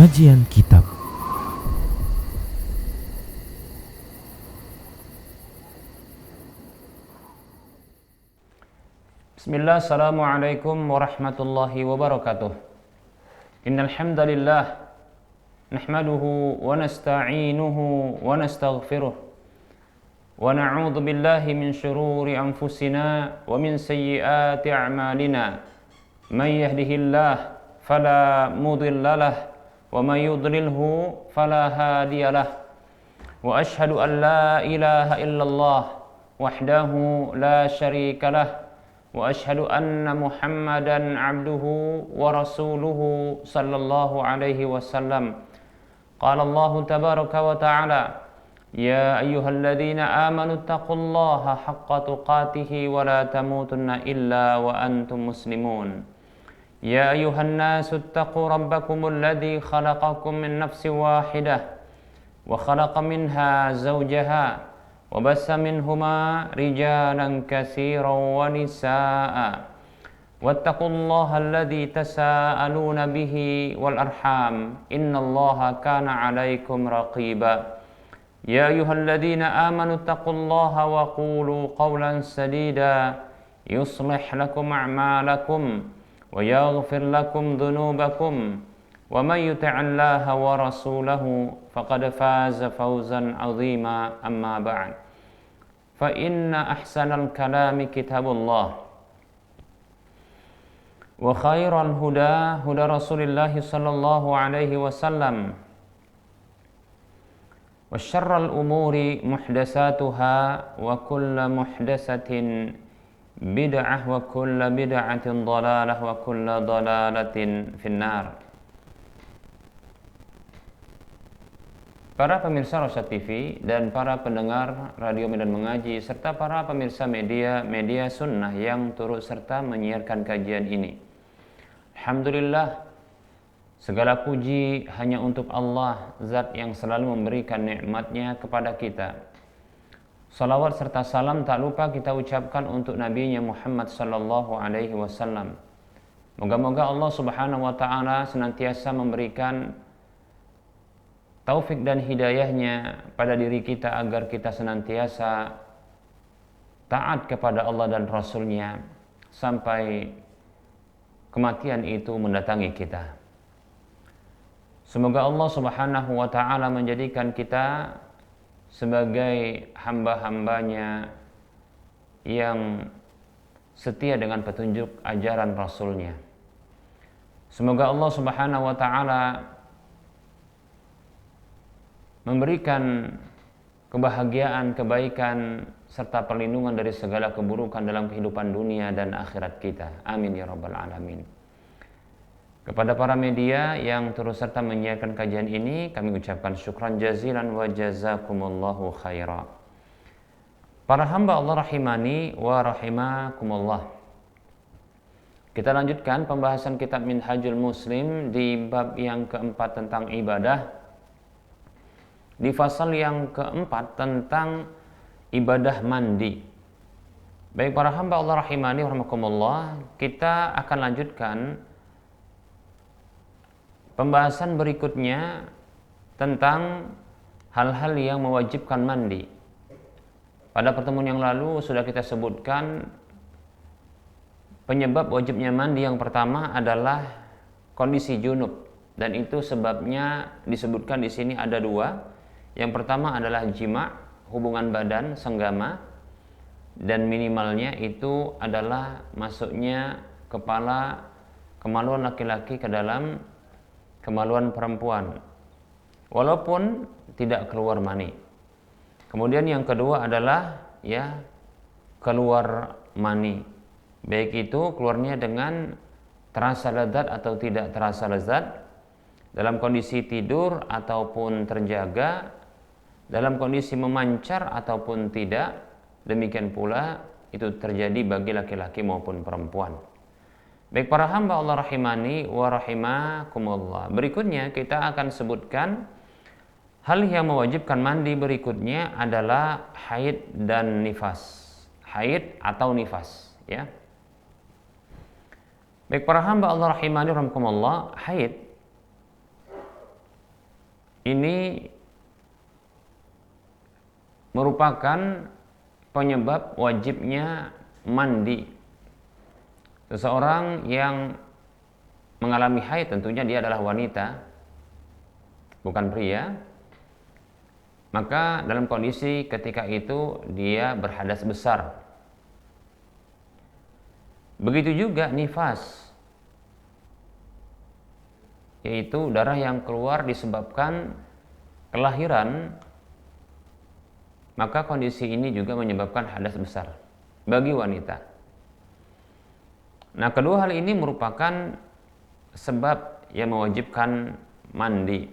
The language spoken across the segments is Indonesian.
Kajian Kitab. Bismillah, assalamualaikum warahmatullahi wabarakatuh. Innal hamdalillah nahmaduhu wa nasta'inuhu wa nastaghfiruh wa na'udzu billahi min shururi anfusina wa min sayyiati a'malina. May yahdihillah fala mudilla lahu wa may yudlilhu fala hadiya lahu. Wa ashhadu an la ilaha illallah wahdahu la syarika lahu wa ashhadu anna Muhammadan abduhu wa rasuluhu sallallahu alaihi wasallam. Qala Allah tabaraka wa ta'ala, ya ayyuhalladzina amanu taqullaha haqqa tuqatih wa la tamutunna illa wa antum muslimun. Ya ayyuhan nasu taqu rabbakumul ladzi khalaqakum min nafsin wahidah wa khalaqa minha zawjaha wa bassa minhuma rijalan katsiran wa nisaa'a wattaqullaha alladzi tasaaluna bihi wal arham innallaha kana 'alaikum raqiba. Ya ayyuhalladzina amanu taqullaha wa qulu qawlan sadida yuslih lakum a'malakum wa yaghfir lakum dhunubakum wa may yuti'illaha wa rasulahu faqad faza fawzan 'azima. Amma ba'd, fa inna ahsanal kalami kitabullah wa khairal huda huda Rasulillah sallallahu alaihi wasallam wa syarral umuri muhdatsatuha wa kullu muhdatsatin bid'ah wa kullu bid'atin dhalalah wa kullu dhalalatin finnar. Para pemirsa Rosyad TV dan para pendengar Radio Medan Mengaji serta para pemirsa media sunnah yang turut serta menyiarkan kajian ini. Alhamdulillah, segala puji hanya untuk Allah, zat yang selalu memberikan nikmatnya kepada kita. Salawat serta salam tak lupa kita ucapkan untuk Nabi-Nya Muhammad sallallahu alaihi wasallam. Moga-moga Allah Subhanahu wa taala senantiasa memberikan taufik dan hidayahnya pada diri kita agar kita senantiasa taat kepada Allah dan Rasul-Nya sampai kematian itu mendatangi kita. Semoga Allah Subhanahu wa taala menjadikan kita sebagai hamba-hambanya yang setia dengan petunjuk ajaran Rasul-Nya. Semoga Allah Subhanahu wa taala memberikan kebahagiaan, kebaikan, serta perlindungan dari segala keburukan dalam kehidupan dunia dan akhirat kita. Amin ya rabbal alamin. Kepada para media yang terus serta menyiarkan kajian ini, kami ucapkan syukran jazilan wa jazakumullahu khaira. Para hamba Allah rahimani wa rahimakumullah. Kita lanjutkan pembahasan kitab Minhajul Muslim di bab yang keempat tentang ibadah, di fasal yang keempat tentang ibadah mandi. Baik para hamba Allah rahimani wa rahimakumullah, kita akan lanjutkan pembahasan berikutnya tentang hal-hal yang mewajibkan mandi. Pada pertemuan yang lalu sudah kita sebutkan penyebab wajibnya mandi yang pertama adalah kondisi junub, dan itu sebabnya disebutkan di sini ada dua. Yang pertama adalah jima', hubungan badan, senggama, dan minimalnya itu adalah masuknya kemaluan laki-laki ke dalam kemaluan perempuan, walaupun tidak keluar mani. Kemudian yang kedua adalah keluar mani, baik itu keluarnya dengan terasa lezat atau tidak terasa lezat, dalam kondisi tidur ataupun terjaga, dalam kondisi memancar ataupun tidak. Demikian pula itu terjadi bagi laki-laki maupun perempuan. Baik para hamba Allah rahimani wa rahimakumullah, berikutnya kita akan sebutkan hal yang mewajibkan mandi berikutnya adalah haid dan nifas. Haid atau nifas, ya. Baik para hamba Allah rahimani wa rahimakumullah, haid ini merupakan penyebab wajibnya mandi. Seseorang yang mengalami haid, tentunya dia adalah wanita, bukan pria, maka dalam kondisi ketika itu dia berhadas besar. Begitu juga nifas, yaitu darah yang keluar disebabkan kelahiran, maka kondisi ini juga menyebabkan hadas besar bagi wanita. Nah, kedua hal ini merupakan sebab yang mewajibkan mandi.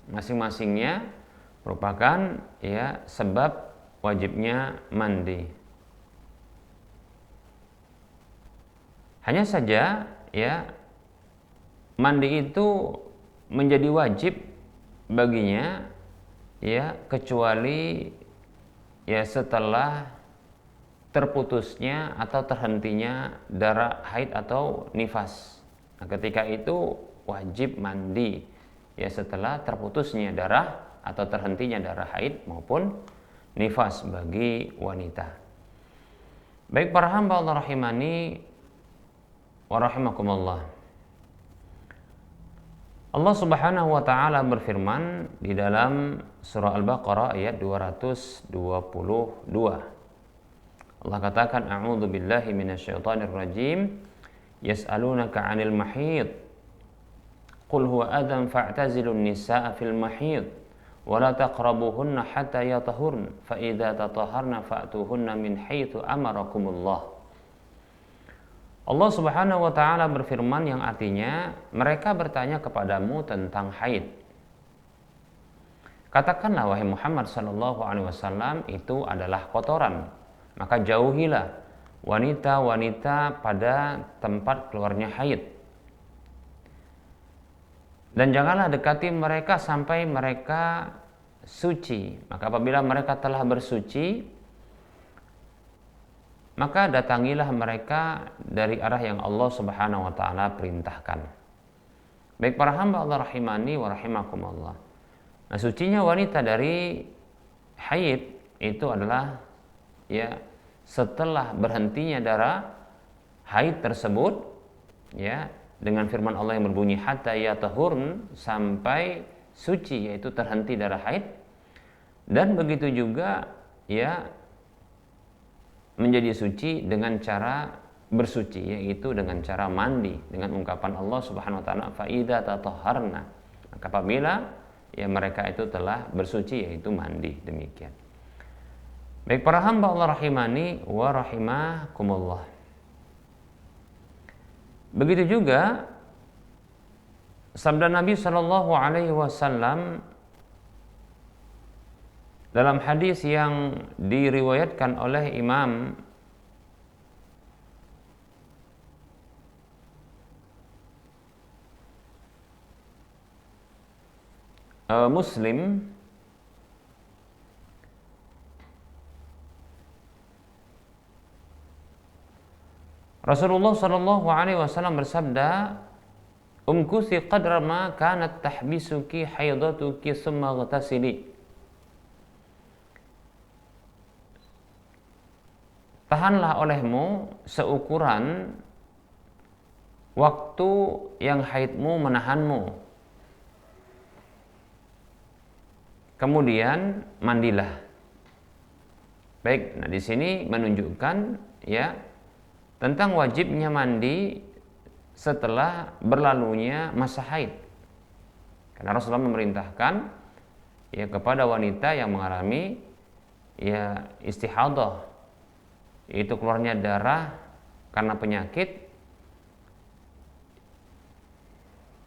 Masing-masingnya merupakan ya sebab wajibnya mandi. Hanya saja ya mandi itu menjadi wajib baginya ya kecuali ya setelah terputusnya atau terhentinya darah haid atau nifas. Nah, ketika itu wajib mandi ya setelah terputusnya darah atau terhentinya darah haid maupun nifas bagi wanita. Baik para hamba Allah rahimani wa rahimakumullah. Allah Subhanahu wa taala berfirman di dalam surah Al-Baqarah ayat 222. Allah katakan, a'udzu billahi minasyaitonir rajim. Yas'alunaka 'anil mahid. Qul huwa adzan fa'tazilun nisaa'a fil mahid wa la taqrabuhunna hatta yatahurna fa idza tatahharna fa'tuhunna min haitsu amarakumullah. Allah Subhanahu wa taala berfirman yang artinya, mereka bertanya kepadamu tentang haid. Katakanlah wahai Muhammad sallallahu alaihi wasallam, itu adalah kotoran. Maka jauhilah wanita-wanita pada tempat keluarnya haid. Dan janganlah dekati mereka sampai mereka suci. Maka apabila mereka telah bersuci, maka datangilah mereka dari arah yang Allah Subhanahu wa taala perintahkan. Baik para hamba Allah rahimani wa rahimakumullah. Nah, sucinya wanita dari haid itu adalah ya setelah berhentinya darah haid tersebut ya dengan firman Allah yang berbunyi hatta yatahurn, sampai suci yaitu terhenti darah haid. Dan begitu juga ya menjadi suci dengan cara bersuci, yaitu dengan cara mandi dengan ungkapan Allah Subhanahu wa taala fa idza tatahharna. Maka apabila ya mereka itu telah bersuci yaitu mandi, demikian. Baik para hamba Allah rahimani wa rahimakumullah. Begitu juga sabda Nabi sallallahu alaihi wasallam dalam hadis yang diriwayatkan oleh Imam Muslim, Rasulullah sallallahu alaihi wasallam bersabda, "Umkusi qadra ma kanat tahbisuki haidatuki summa ghatasili." Tahanlah olehmu seukuran waktu yang haidmu menahanmu. Kemudian mandilah. Baik, nah di sini menunjukkan ya tentang wajibnya mandi setelah berlalunya masa haid. Karena Rasulullah memerintahkan ya kepada wanita yang mengalami ya istihadah, yaitu keluarnya darah karena penyakit,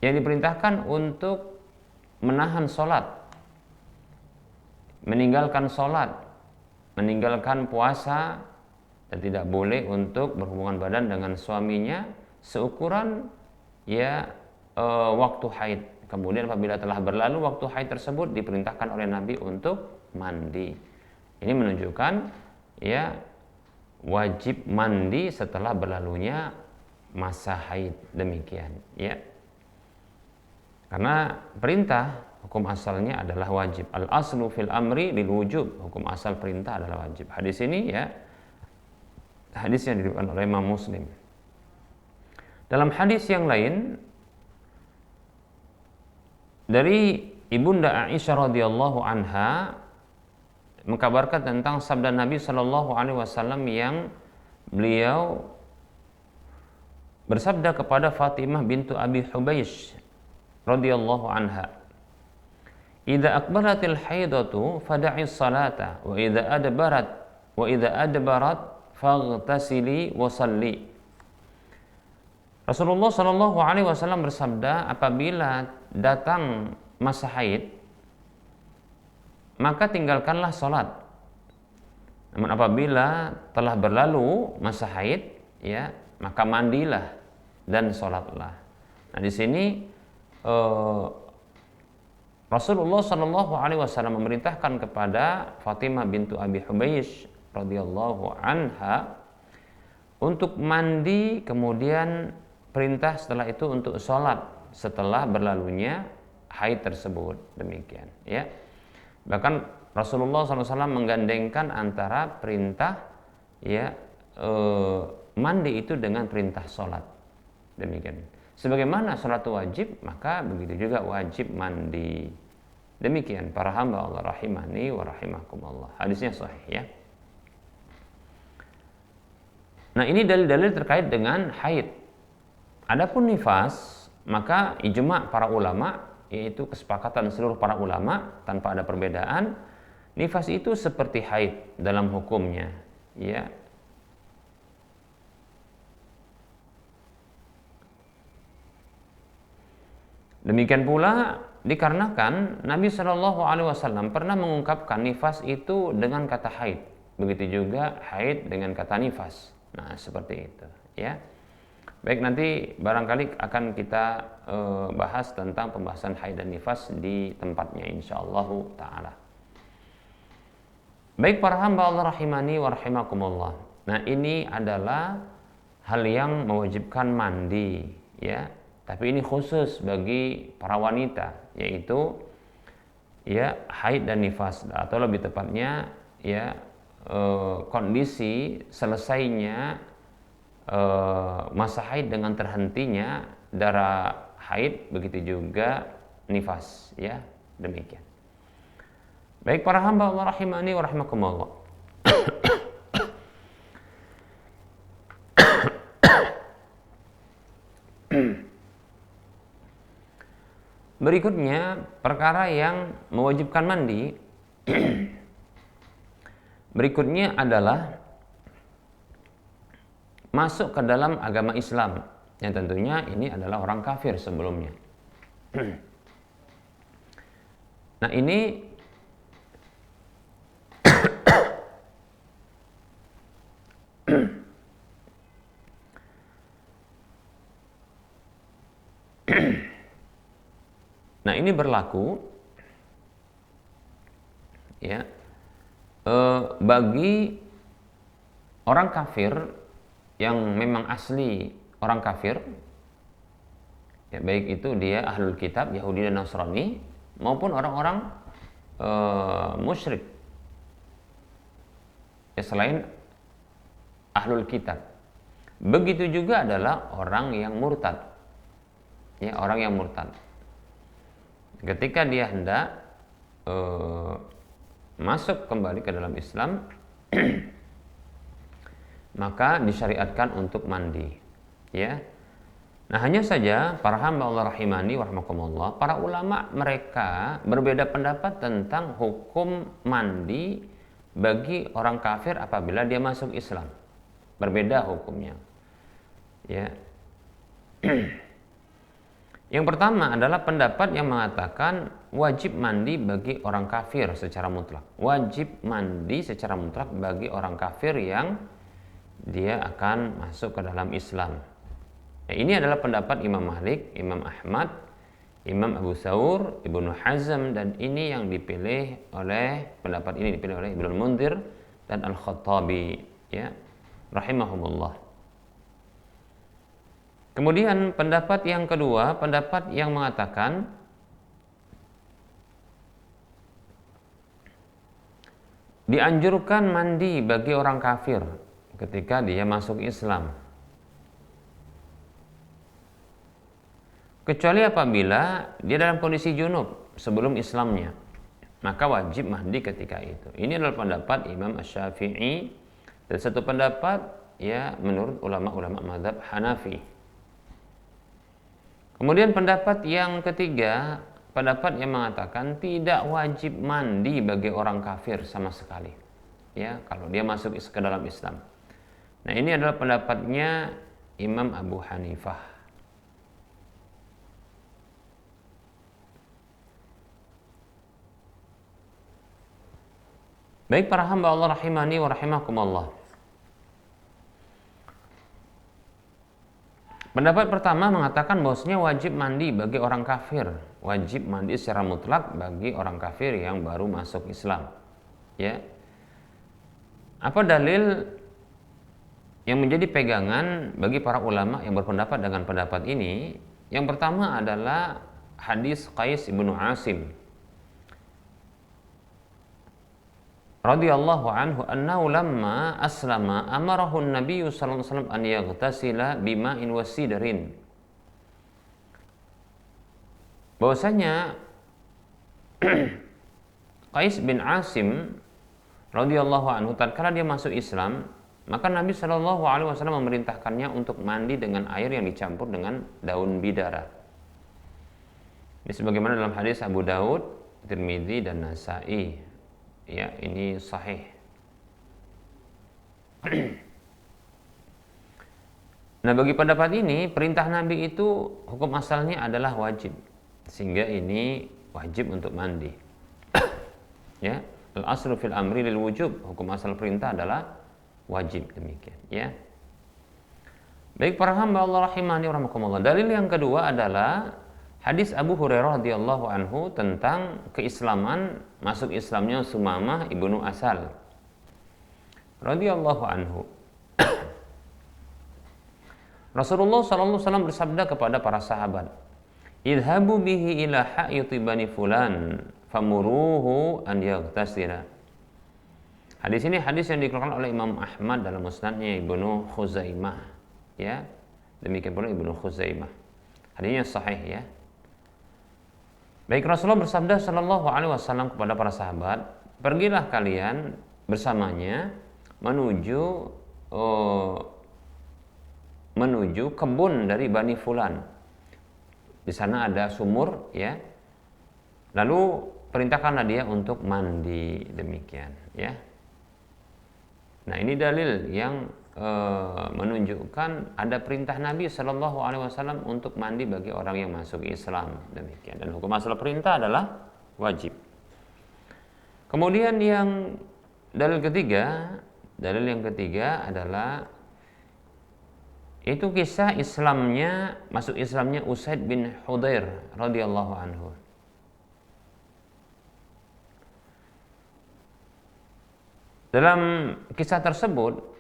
yang diperintahkan untuk menahan sholat, meninggalkan sholat, meninggalkan puasa, dan tidak boleh untuk berhubungan badan dengan suaminya seukuran ya waktu haid. Kemudian apabila telah berlalu waktu haid tersebut, diperintahkan oleh Nabi untuk mandi. Ini menunjukkan ya wajib mandi setelah berlalunya masa haid, demikian ya. Karena perintah hukum asalnya adalah wajib. Al aslu fil amri lil wujub, hukum asal perintah adalah wajib. Hadis ini ya hadis yang diriwayatkan oleh Imam Muslim. Dalam hadis yang lain dari Ibunda Aisyah radhiyallahu anha mengkabarkan tentang sabda Nabi Shallallahu alaihi wasallam yang beliau bersabda kepada Fatimah bintu Abi Hubaysh radhiyallahu anha, "Idza aqbalatil haidatu fada'is salata wa idza adbarat faghtasili wa shalli." Rasulullah Shallallahu alaihi wasallam bersabda, apabila datang masa haid maka tinggalkanlah salat. Namun apabila telah berlalu masa haid, ya, maka mandilah dan salatlah. Nah, di sini Rasulullah Shallallahu alaihi wasallam memerintahkan kepada Fatimah bintu Abi Hubaysh radhiyallahu anha untuk mandi, kemudian perintah setelah itu untuk sholat setelah berlalunya haid tersebut, demikian, ya. Bahkan Rasulullah SAW menggandengkan antara perintah, ya, mandi itu dengan perintah sholat, demikian. Sebagaimana sholat wajib, maka begitu juga wajib mandi. Demikian para hamba Allah rahimani wa rahimakumullah. Hadisnya sahih, ya. Nah, ini dalil-dalil terkait dengan haid. Adapun nifas, maka ijma' para ulama, yaitu kesepakatan seluruh para ulama tanpa ada perbedaan, nifas itu seperti haid dalam hukumnya, ya. Demikian pula dikarenakan Nabi Shallallahu alaihi wasallam pernah mengungkapkan nifas itu dengan kata haid, begitu juga haid dengan kata nifas. Nah, seperti itu, ya. Baik, nanti barangkali akan kita bahas tentang pembahasan haid dan nifas di tempatnya insyaallah taala. Baik para hamba Allah rahimani wa rahimakumullah. Nah, ini adalah hal yang mewajibkan mandi, ya. Tapi ini khusus bagi para wanita, yaitu ya haid dan nifas, atau lebih tepatnya ya kondisi selesainya masa haid dengan terhentinya darah haid, begitu juga nifas, ya, demikian. Baik para hamba Allah rahimani wa rahimakumullah. Berikutnya perkara yang mewajibkan mandi berikutnya adalah masuk ke dalam agama Islam, yang tentunya ini adalah orang kafir sebelumnya. Nah, ini nah, ini berlaku, ya, bagi orang kafir yang memang asli orang kafir, ya, baik itu dia ahlul kitab Yahudi dan Nasrani maupun orang-orang musyrik, ya, selain ahlul kitab. Begitu juga adalah orang yang murtad, ya, orang yang murtad. Ketika dia hendak masuk kembali ke dalam Islam maka disyariatkan untuk mandi, ya. Nah, hanya saja para hamba Allah rahimani wa rahimakumullah, para ulama mereka berbeda pendapat tentang hukum mandi bagi orang kafir apabila dia masuk Islam. Berbeda hukumnya, ya. Yang pertama adalah pendapat yang mengatakan wajib mandi bagi orang kafir secara mutlak. Wajib mandi secara mutlak bagi orang kafir yang dia akan masuk ke dalam Islam. Ya, ini adalah pendapat Imam Malik, Imam Ahmad, Imam Abu Thawr, Ibnu Hazm, dan ini yang dipilih oleh pendapat ini dipilih oleh Ibnu Munzir dan Al-Khattabi, ya, rahimahumullah. Kemudian pendapat yang kedua, pendapat yang mengatakan dianjurkan mandi bagi orang kafir ketika dia masuk Islam, kecuali apabila dia dalam kondisi junub sebelum Islamnya, maka wajib mandi ketika itu. Ini adalah pendapat Imam Asy-Syafi'i dan satu pendapat ya menurut ulama-ulama mazhab Hanafi. Kemudian pendapat yang ketiga, pendapat yang mengatakan tidak wajib mandi bagi orang kafir sama sekali, ya kalau dia masuk ke dalam Islam. Nah, ini adalah pendapatnya Imam Abu Hanifah. Baik para hamba Allah rahimani wa rahimakumullah. Pendapat pertama mengatakan bahwasanya wajib mandi bagi orang kafir, wajib mandi secara mutlak bagi orang kafir yang baru masuk Islam. Ya. Apa dalil yang menjadi pegangan bagi para ulama yang berpendapat dengan pendapat ini? Yang pertama adalah hadis Qais ibnu Asim radhiyallahu anhu annahu lamma aslama amarahu an-nabiy sallallahu alaihi wasallam an yaghtasila bima'in wasidrin. Bahwasanya Qais bin Asim radhiyallahu anhu tatkala dia masuk Islam, maka Nabi sallallahu alaihi wasallam memerintahkannya untuk mandi dengan air yang dicampur dengan daun bidara. Ini sebagaimana dalam hadis Abu Daud, Tirmidzi dan Nasa'i. Ya, ini sahih. Nah, bagi pendapat ini, perintah Nabi itu hukum asalnya adalah wajib, sehingga ini wajib untuk mandi. Ya, al-aslu fil amri lil wujub, hukum asal perintah adalah wajib, demikian. Ya. Baik para hamba Allah rahimani wa rahimakumullah. Dalil yang kedua adalah hadis Abu Hurairah radhiyallahu anhu tentang keislaman, masuk Islamnya Sumamah ibnu Asal radhiyallahu anhu. Rasulullah sallallahu alaihi wasallam bersabda kepada para sahabat, "Idhabu bihi ila hayyati bani fulan, famuruhu an yaghtasila." Hadis ini hadis yang dikeluarkan oleh Imam Ahmad dalam musnadnya Ibnu Khuzaimah, ya. Demikian pula Ibnu Khuzaimah. Hadisnya sahih, ya. Baik, Rasulullah bersabda sallallahu alaihi wasallam kepada para sahabat, "Pergilah kalian bersamanya menuju kebun dari Bani Fulan. Di sana ada sumur, ya. Lalu perintahkanlah dia untuk mandi," demikian, ya. Nah, ini dalil yang menunjukkan ada perintah Nabi Shallallahu Alaihi Wasallam untuk mandi bagi orang yang masuk Islam, demikian. Dan hukum asal perintah adalah wajib. Kemudian dalil yang ketiga adalah itu kisah masuk Islamnya Usaid bin Hudhair radhiyallahu anhu. Dalam kisah tersebut,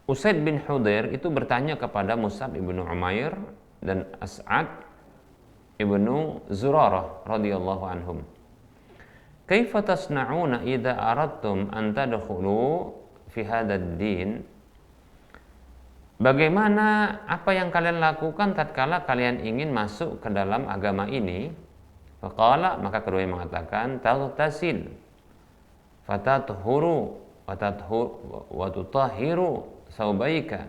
Usaid bin Hudhair itu bertanya kepada Mus'ab ibnu Umair dan As'ad ibnu Zurarah radhiyallahu anhum, "Kaifa tasna'una idza aradtum an tadkhulu fi hadzal din?" Bagaimana apa yang kalian lakukan tatkala kalian ingin masuk ke dalam agama ini? Faqala, maka keduanya mengatakan, "Taghtasil fatatuhuru wa tutahhiru saubaika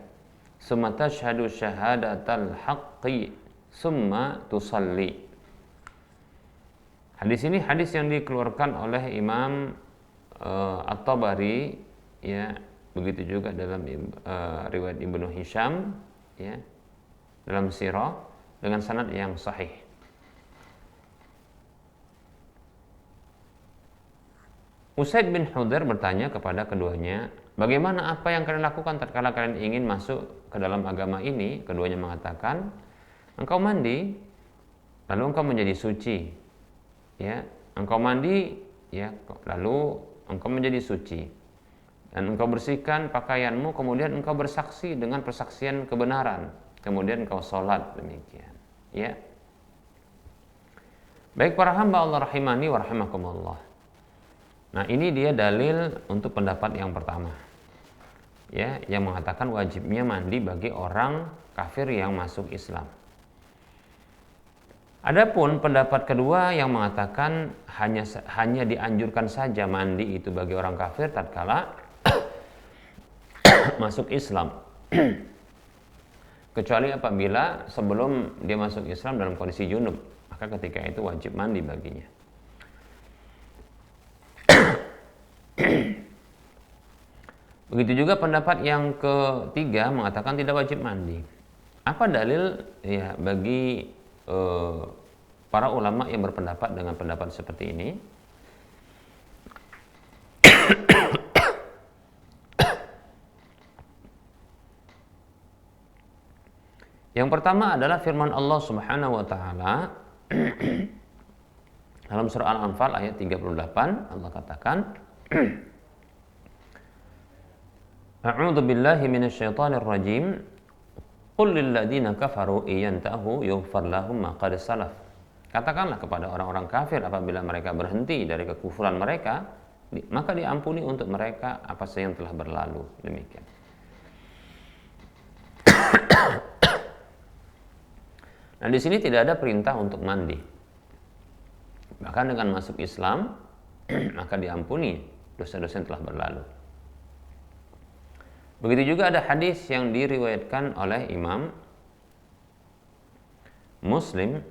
summa tashhadu syahadatal haqqi summa tusalli." Hadis ini hadis yang dikeluarkan oleh Imam At-Tabari, ya, begitu juga dalam riwayat Ibnu Hisham, ya, dalam sirah dengan sanad yang sahih. Usaid bin Hudhair bertanya kepada keduanya, "Bagaimana apa yang kalian lakukan tatkala kalian ingin masuk ke dalam agama ini?" Keduanya mengatakan, "Engkau mandi, lalu engkau menjadi suci." Ya, engkau mandi, ya, lalu engkau menjadi suci. Dan engkau bersihkan pakaianmu, kemudian engkau bersaksi dengan persaksian kebenaran, kemudian engkau sholat, demikian. Ya. Baik para hamba Allah rahimani wa rahimakumullah. Nah, ini dia dalil untuk pendapat yang pertama, ya, yang mengatakan wajibnya mandi bagi orang kafir yang masuk Islam. Adapun pendapat kedua yang mengatakan hanya dianjurkan saja mandi itu bagi orang kafir tatkala masuk Islam. Kecuali apabila sebelum dia masuk Islam dalam kondisi junub, maka ketika itu wajib mandi baginya. Begitu juga pendapat yang ketiga mengatakan tidak wajib mandi. Apa dalil ya bagi para ulama yang berpendapat dengan pendapat seperti ini? Yang pertama adalah firman Allah Subhanahu wa taala dalam surah Al-Anfal ayat 38, Allah katakan A'udzu billahi minasyaitonir rajim. Qul lil ladzina kafaru iyantahu yughfar lahum ma qad salaf. Katakanlah kepada orang-orang kafir apabila mereka berhenti dari kekufuran mereka, maka diampuni untuk mereka apa saja yang telah berlalu. Demikian. Nah, di sini tidak ada perintah untuk mandi. Bahkan dengan masuk Islam, maka diampuni dosa-dosa yang telah berlalu. Begitu juga ada hadis yang diriwayatkan oleh Imam Muslim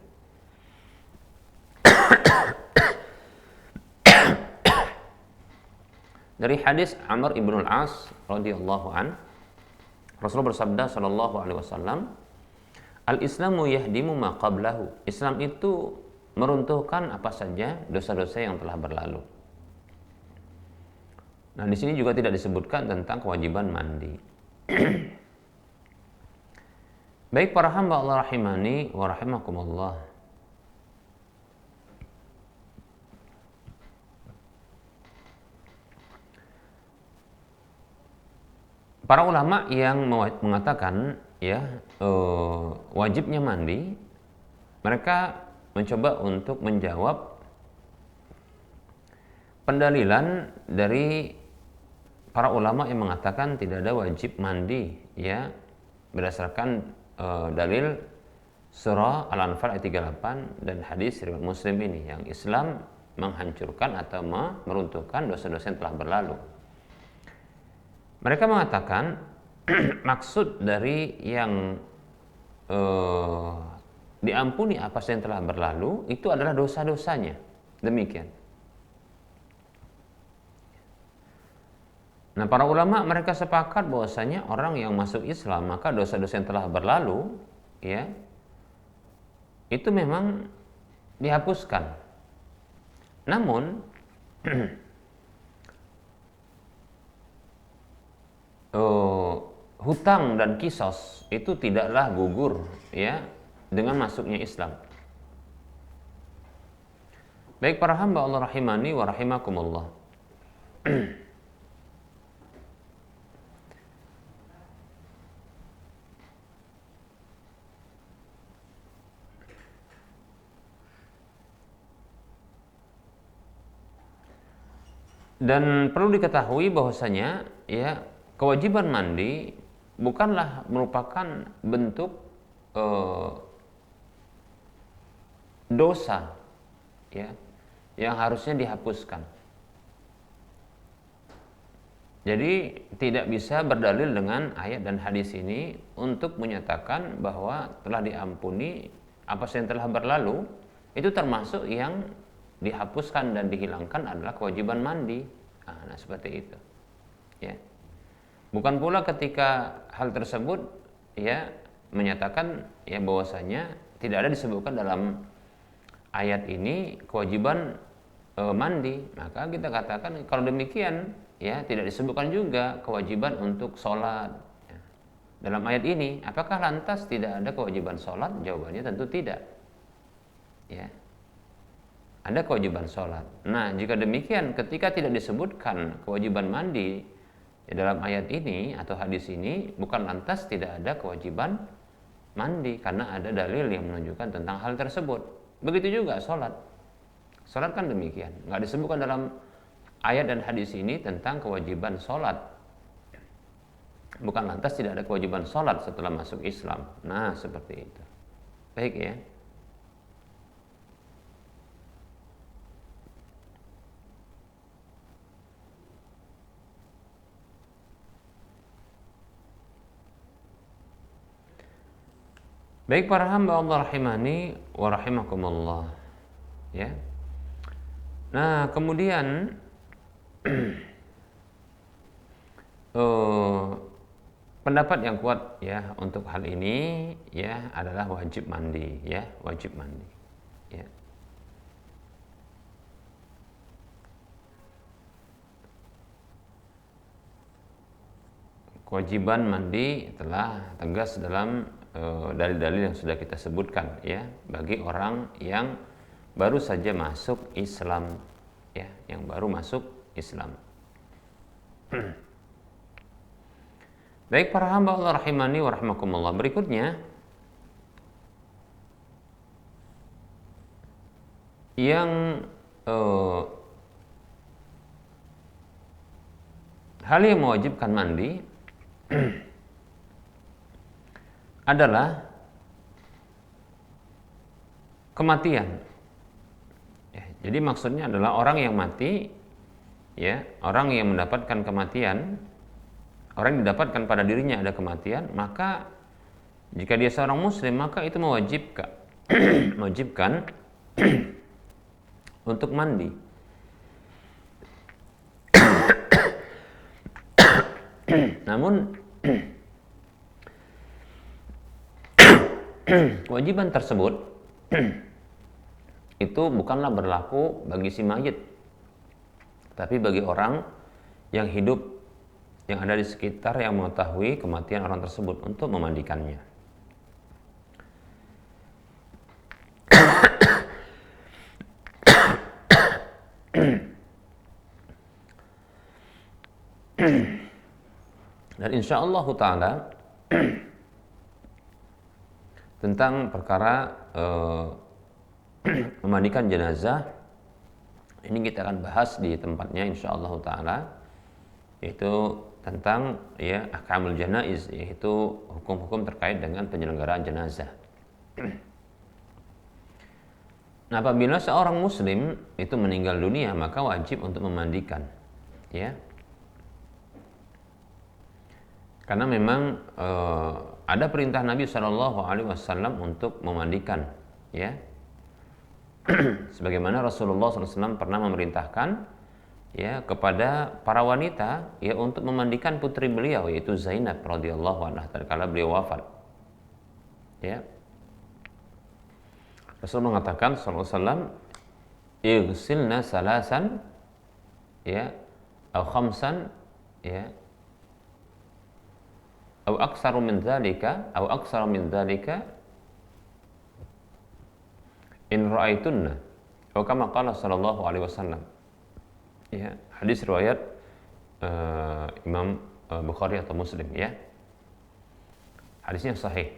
dari hadis Amr ibn al-As radhiyallahu an, Rasulullah bersabda sallallahu alaihi wasallam, al-Islamu yahdimu ma qablahu. Islam itu meruntuhkan apa saja dosa-dosa yang telah berlalu. Nah, di sini juga tidak disebutkan tentang kewajiban mandi. Baik para hamba Allah rahimani wa rahimakumullah. Para ulama yang mengatakan ya wajibnya mandi, mereka mencoba untuk menjawab pendalilan dari para ulama yang mengatakan tidak ada wajib mandi, ya, berdasarkan dalil surah Al-Anfal ayat 38 dan hadis riwayat Muslim ini yang Islam menghancurkan atau meruntuhkan dosa-dosa yang telah berlalu. Mereka mengatakan maksud dari yang diampuni apa yang telah berlalu itu adalah dosa-dosanya. Demikian. Nah, para ulama mereka sepakat bahwasanya orang yang masuk Islam maka dosa-dosa yang telah berlalu, ya, itu memang dihapuskan. Namun hutang dan kisos itu tidaklah gugur, ya, dengan masuknya Islam. Baik para hamba Allah rahimani wa rahimakumullah. Dan perlu diketahui bahwasanya ya kewajiban mandi bukanlah merupakan bentuk dosa, ya, yang harusnya dihapuskan. Jadi tidak bisa berdalil dengan ayat dan hadis ini untuk menyatakan bahwa telah diampuni apa yang telah berlalu, itu termasuk yang dihapuskan dan dihilangkan adalah kewajiban mandi. Nah, seperti itu. Ya. Bukan pula ketika hal tersebut ya menyatakan ya bahwasanya tidak ada disebutkan dalam ayat ini kewajiban mandi, maka kita katakan kalau demikian ya tidak disebutkan juga kewajiban untuk sholat ya. Dalam ayat ini, apakah lantas tidak ada kewajiban sholat? Jawabannya tentu tidak. Ya. Ada kewajiban sholat. Nah, jika demikian, ketika tidak disebutkan kewajiban mandi ya, dalam ayat ini atau hadis ini, bukan lantas tidak ada kewajiban mandi, karena ada dalil yang menunjukkan tentang hal tersebut. Begitu juga sholat. Sholat kan demikian, nggak disebutkan dalam ayat dan hadis ini tentang kewajiban sholat. Bukan lantas tidak ada kewajiban sholat setelah masuk Islam. Nah, seperti itu. Baik ya. Baik para hamba Allah rahimani wa rahimakumullah. Ya. Nah, kemudian pendapat yang kuat ya untuk hal ini ya adalah wajib mandi ya, wajib mandi. Ya. Kewajiban mandi telah tegas dalam dalil-dalil yang sudah kita sebutkan ya bagi orang yang baru saja masuk Islam ya, yang baru masuk Islam. Baik para hamba Allah rahimani wa rahimakumullah, berikutnya yang hal yang mewajibkan mandi adalah kematian. Ya, jadi maksudnya adalah orang yang mati, ya, orang yang mendapatkan kematian, orang yang didapatkan pada dirinya ada kematian, maka jika dia seorang muslim maka itu mewajibkan, mewajibkan untuk mandi. Namun kewajiban tersebut itu bukanlah berlaku bagi si mayit, tapi bagi orang yang hidup, yang ada di sekitar, yang mengetahui kematian orang tersebut untuk memandikannya. Dan insya Allah ta'ala tentang perkara memandikan jenazah ini kita akan bahas di tempatnya insya Allah ta'ala, yaitu tentang ya ahkamul janaiz, yaitu hukum-hukum terkait dengan penyelenggaraan jenazah. Nah, apabila seorang muslim itu meninggal dunia maka wajib untuk memandikan ya, karena memang ada perintah Nabi SAW untuk memandikan, ya. Sebagaimana Rasulullah SAW pernah memerintahkan, ya, kepada para wanita, ya, untuk memandikan putri beliau, yaitu Zainab radhiyallahu anha tatkala beliau wafat, ya. Rasul mengatakan SAW, "Ighsilna salasan, ya, atau khamsan, ya, atau aksaru min dzalika in ra'aitunna," atau kama qala sallallahu alaihi wasallam. Ya, hadis riwayat Imam Bukhari atau Muslim, ya. Hadisnya sahih.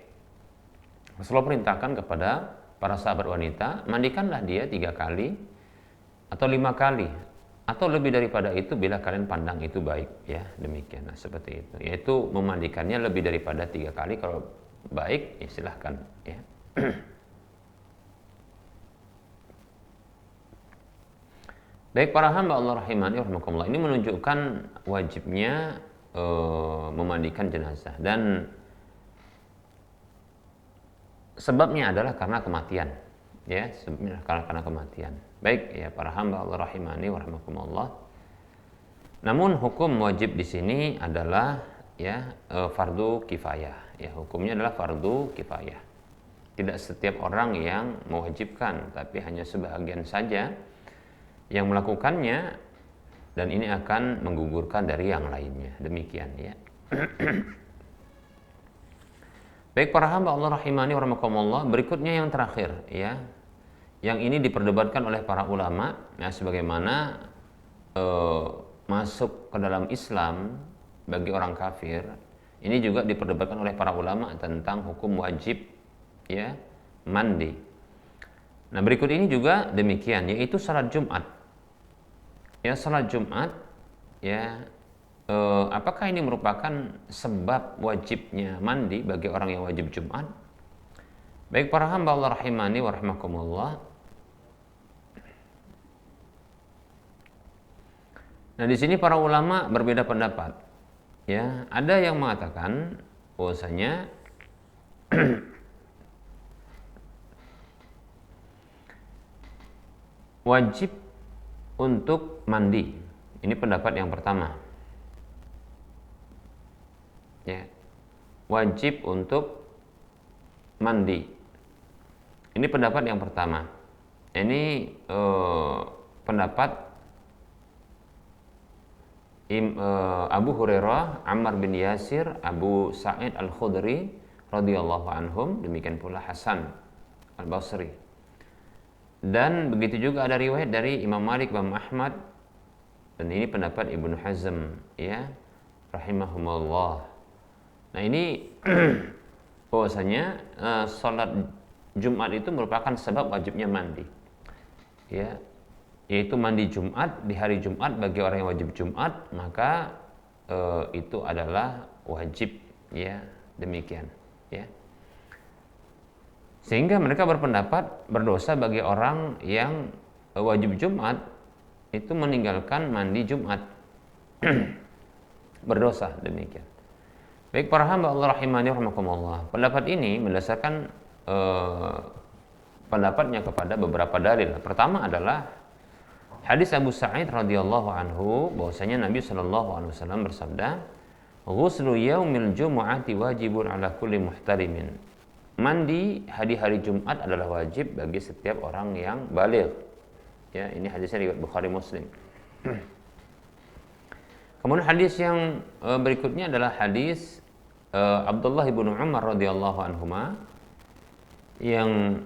Rasulullah perintahkan kepada para sahabat wanita, mandikanlah dia 3 kali atau 5 kali atau lebih daripada itu bila kalian pandang itu baik, ya, demikian. Nah, seperti itu, yaitu memandikannya lebih daripada 3 kali. Kalau baik, ya silahkan, ya. Baik para hamba Allah rahimani rahimakumullah, ini menunjukkan wajibnya memandikan jenazah, dan sebabnya adalah karena kematian, ya, sebabnya karena kematian. Baik ya para hamba Allah rahimani wa rahimakumullah. Namun hukum wajib di sini adalah, ya, fardu kifayah. Ya, hukumnya adalah fardu kifayah. Tidak setiap orang yang mewajibkan, tapi hanya sebahagian saja yang melakukannya, dan ini akan menggugurkan dari yang lainnya. Demikian, ya. Baik para hamba Allah rahimani wa rahimakumullah, berikutnya yang terakhir, ya. Yang ini diperdebatkan oleh para ulama, ya, sebagaimana masuk ke dalam Islam bagi orang kafir. Ini juga diperdebatkan oleh para ulama tentang hukum wajib, ya, mandi. Nah, berikut ini juga demikian, yaitu salat Jumat. ya salat Jumat, ya apakah ini merupakan sebab wajibnya mandi bagi orang yang wajib Jumat? Baik para hamba Allah rahimani wa rahimakumullah. Nah, di sini para ulama berbeda pendapat. Ya, ada yang mengatakan bahwasanya wajib untuk mandi. Ini pendapat yang pertama. Ya. Wajib untuk mandi. Ini pendapat yang pertama. Ini pendapat Abu Hurairah, Ammar bin Yasir, Abu Sa'id Al-Khudri radhiyallahu anhum, demikian pula Hasan Al-Basri. Dan begitu juga ada riwayat dari Imam Malik, Imam Ahmad, dan ini pendapat Ibnu Hazm, ya, rahimahumullah. Nah, ini bahwasanya salat Jumat itu merupakan sebab wajibnya mandi. Ya, yaitu mandi Jumat di hari Jumat bagi orang yang wajib Jumat, maka itu adalah wajib, ya, demikian, ya. Sehingga mereka berpendapat berdosa bagi orang yang wajib Jumat itu meninggalkan mandi Jumat. Berdosa, demikian. Baik para hamba Allah rahimani rahimakumullah. Pendapat ini mendasarkan pendapatnya kepada beberapa dalil. Pertama adalah hadis Abu Sa'id radhiyallahu anhu, bahwasanya Nabi sallallahu alaihi wasallam bersabda, "Ghuslu yaumil jumu'ati wajibun ala kulli muhtarimin." Mandi hari-hari Jumat adalah wajib bagi setiap orang yang baligh. Ya, ini hadisnya riwayat Bukhari Muslim. Kemudian hadis yang berikutnya adalah hadis Abdullah bin Umar radhiyallahu anhuma yang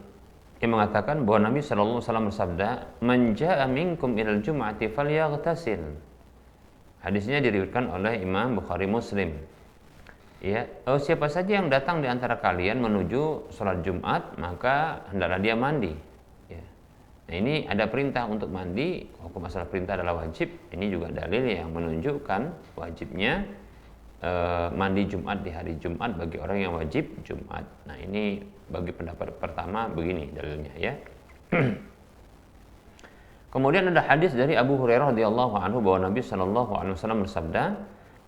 mengatakan bahwa Nabi sallallahu alaihi wasallam bersabda, "Man jaa'a minkum ilal jum'ati falyaghtasil." Hadisnya diriwayatkan oleh Imam Bukhari Muslim. Ya, siapa saja yang datang di antara kalian menuju sholat Jumat, maka hendaklah dia mandi. Ya. Nah, ini ada perintah untuk mandi. Hukum asal perintah adalah wajib. Ini juga dalil yang menunjukkan wajibnya mandi Jumat di hari Jumat bagi orang yang wajib Jumat. Nah, ini bagi pendapat pertama begini dalilnya, ya. Kemudian ada hadis dari Abu Hurairah radhiyallahu anhu bahwa Nabi sallallahu alaihi wasallam bersabda,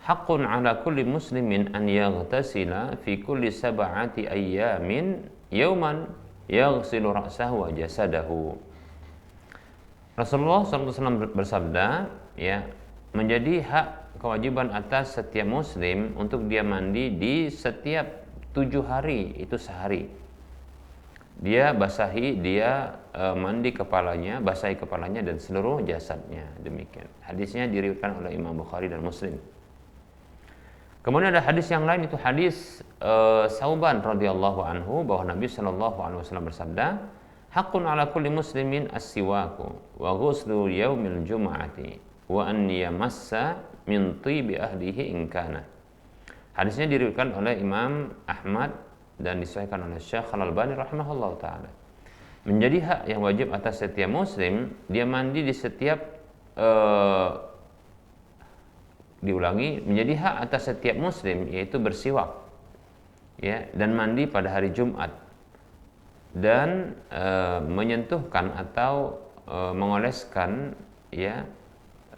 "Haqqun 'ala kulli muslimin an yaghtasila fi kulli sab'ati ayyamin yawman yaghsilu ra'sahu wa jasadahu." Rasulullah sallallahu alaihi wasallam bersabda, ya, menjadi hak kewajiban atas setiap muslim untuk dia mandi di setiap 7 hari, itu sehari. Dia basahi, dia mandi kepalanya, basahi kepalanya dan seluruh jasadnya, demikian. Hadisnya diriwayatkan oleh Imam Bukhari dan Muslim. Kemudian ada hadis yang lain, itu hadis Sauban radhiyallahu anhu bahwa Nabi sallallahu alaihi wasallam bersabda, "Haqqun 'ala kulli muslimin as-siwaku wa ghuslu yaumil jum'ati wa an yamassa min tibi ahlihi in kana." Hadisnya diriwayatkan oleh Imam Ahmad dan disahihkan oleh Syekh Al-Albani rahimahullah taala. Menjadi hak yang wajib atas setiap muslim, dia mandi di setiap diulangi, menjadi hak atas setiap muslim yaitu bersiwak, ya, dan mandi pada hari Jumat dan menyentuhkan atau mengoleskan, ya,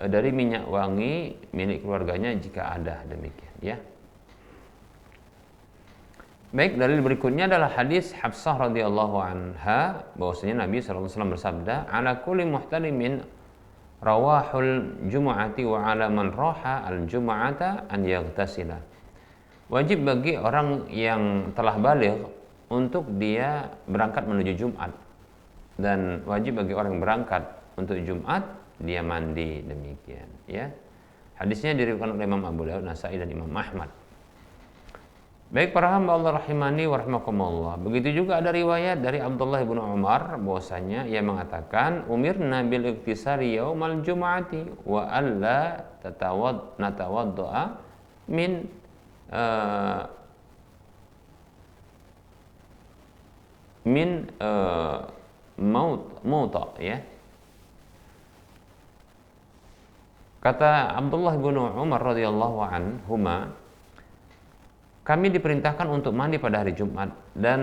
dari minyak wangi milik keluarganya jika ada, demikian, ya. Baik, dalil berikutnya adalah hadis Hafsah radhiyallahu anha bahwasanya Nabi sallallahu alaihi wasallam bersabda, "Ala kulli muhtalimin rawahul jumu'ati wa 'ala man raha al-jumu'ata an yaghtasila." Wajib bagi orang yang telah baligh untuk dia berangkat menuju Jumat, dan wajib bagi orang yang berangkat untuk Jumat dia mandi, demikian, ya. Hadisnya diriwayatkan oleh Imam Abu Dawud, Nasa'i dan Imam Ahmad. Baik para hamba Allah rahimani wa rahimakumullah. Begitu juga ada riwayat dari Abdullah bin Umar bahwasanya ia mengatakan, "Umirna bil iktisari yaumal jumu'ati wa alla natawadda'a min mauta, ya." Kata Abdullah bin Umar radhiyallahu anhuma, kami diperintahkan untuk mandi pada hari Jumat dan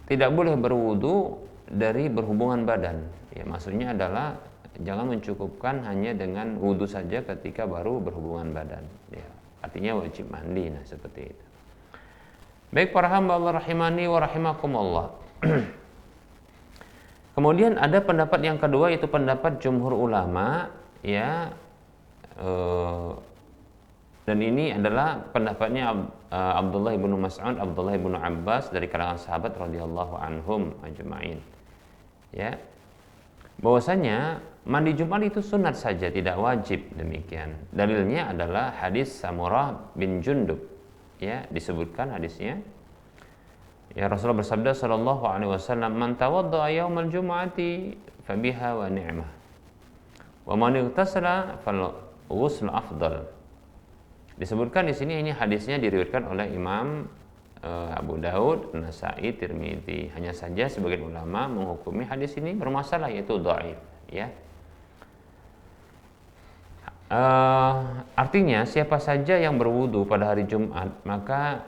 tidak boleh berwudu dari berhubungan badan. Ya, maksudnya adalah jangan mencukupkan hanya dengan wudu saja ketika baru berhubungan badan. Ya, artinya wajib mandi. Nah, seperti itu. Baik para hamba Allah rahimani wa rahimakumullah. Kemudian ada pendapat yang kedua, yaitu pendapat jumhur ulama, ya, dan ini adalah pendapatnya Abdullah bin Mas'ud, Abdullah bin Abbas dari kalangan sahabat radhiyallahu anhum ajma'in. Ya, bahwasanya mandi Jumat itu sunat saja, tidak wajib, demikian. Dalilnya adalah hadis Samurah bin Jundub. Ya, disebutkan hadisnya. Ya, Rasulullah bersabda sallallahu alaihi wasallam, "Man tawaddaa yaumal jum'ati fabiha wa ni'mah. Wa man igtasala fal ghusl afdal." Disebutkan di sini, ini hadisnya diriwayatkan oleh Imam Abu Daud, Nasai, Tirmidzi. Hanya saja sebagian ulama menghukumi hadis ini bermasalah, yaitu dhaif, ya. Artinya siapa saja yang berwudu pada hari Jumat maka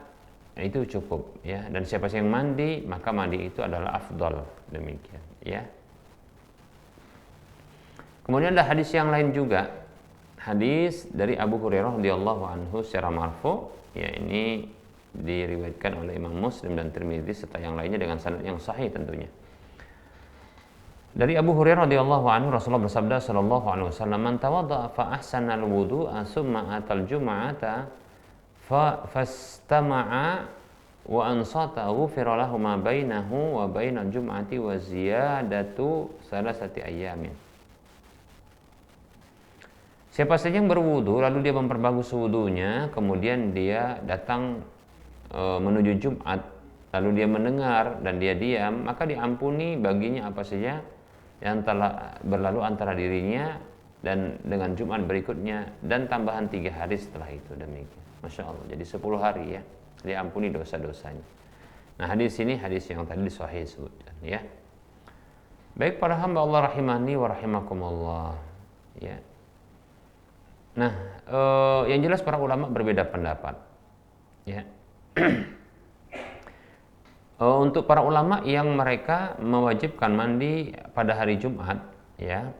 itu cukup, ya, dan siapa yang mandi maka mandi itu adalah afdal, demikian, ya. Kemudian ada hadis yang lain juga, hadis dari Abu Hurairah radhiyallahu anhu secara marfu, ya, ini diriwayatkan oleh Imam Muslim dan Tirmidzi serta yang lainnya dengan sanad yang sahih tentunya. Dari Abu Hurairah radhiyallahu anhu, Rasulullah bersabda sallallahu alaihi wasallam, "Man tawaddaa fa ahsana al-wudu'a tsumma atal jum'ata fastama'a wa ansata ghufira lahu ma bainahu wa bainal jum'ati wa ziyadatu salasati ayyamin." Siapa saja yang berwudu lalu dia memperbagus wudunya, kemudian dia datang menuju Jumat, lalu dia mendengar dan dia diam, maka diampuni baginya apa saja yang telah berlalu antara dirinya dan dengan Jumat berikutnya, dan tambahan 3 hari setelah itu, demikian. Masya Allah, jadi 10 hari, ya, diampuni dosa-dosanya. Nah, hadis ini hadis yang tadi sahih disebutkan, ya. Baik para hamba Allah rahimani wa rahimakumullah, ya. Nah, yang jelas para ulama berbeda pendapat, ya. Untuk para ulama yang mereka mewajibkan mandi pada hari Jumat, ya,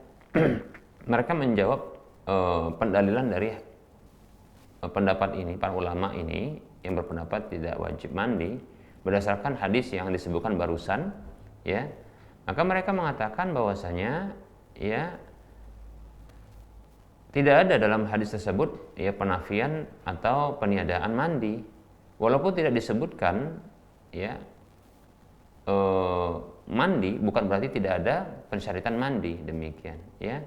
mereka menjawab pendalilan dari pendapat ini, para ulama ini yang berpendapat tidak wajib mandi berdasarkan hadis yang disebutkan barusan, ya. Maka mereka mengatakan bahwasanya, ya, tidak ada dalam hadis tersebut, ya, penafian atau peniadaan mandi, walaupun tidak disebutkan, ya, mandi bukan berarti tidak ada pensyariatan mandi, demikian, ya.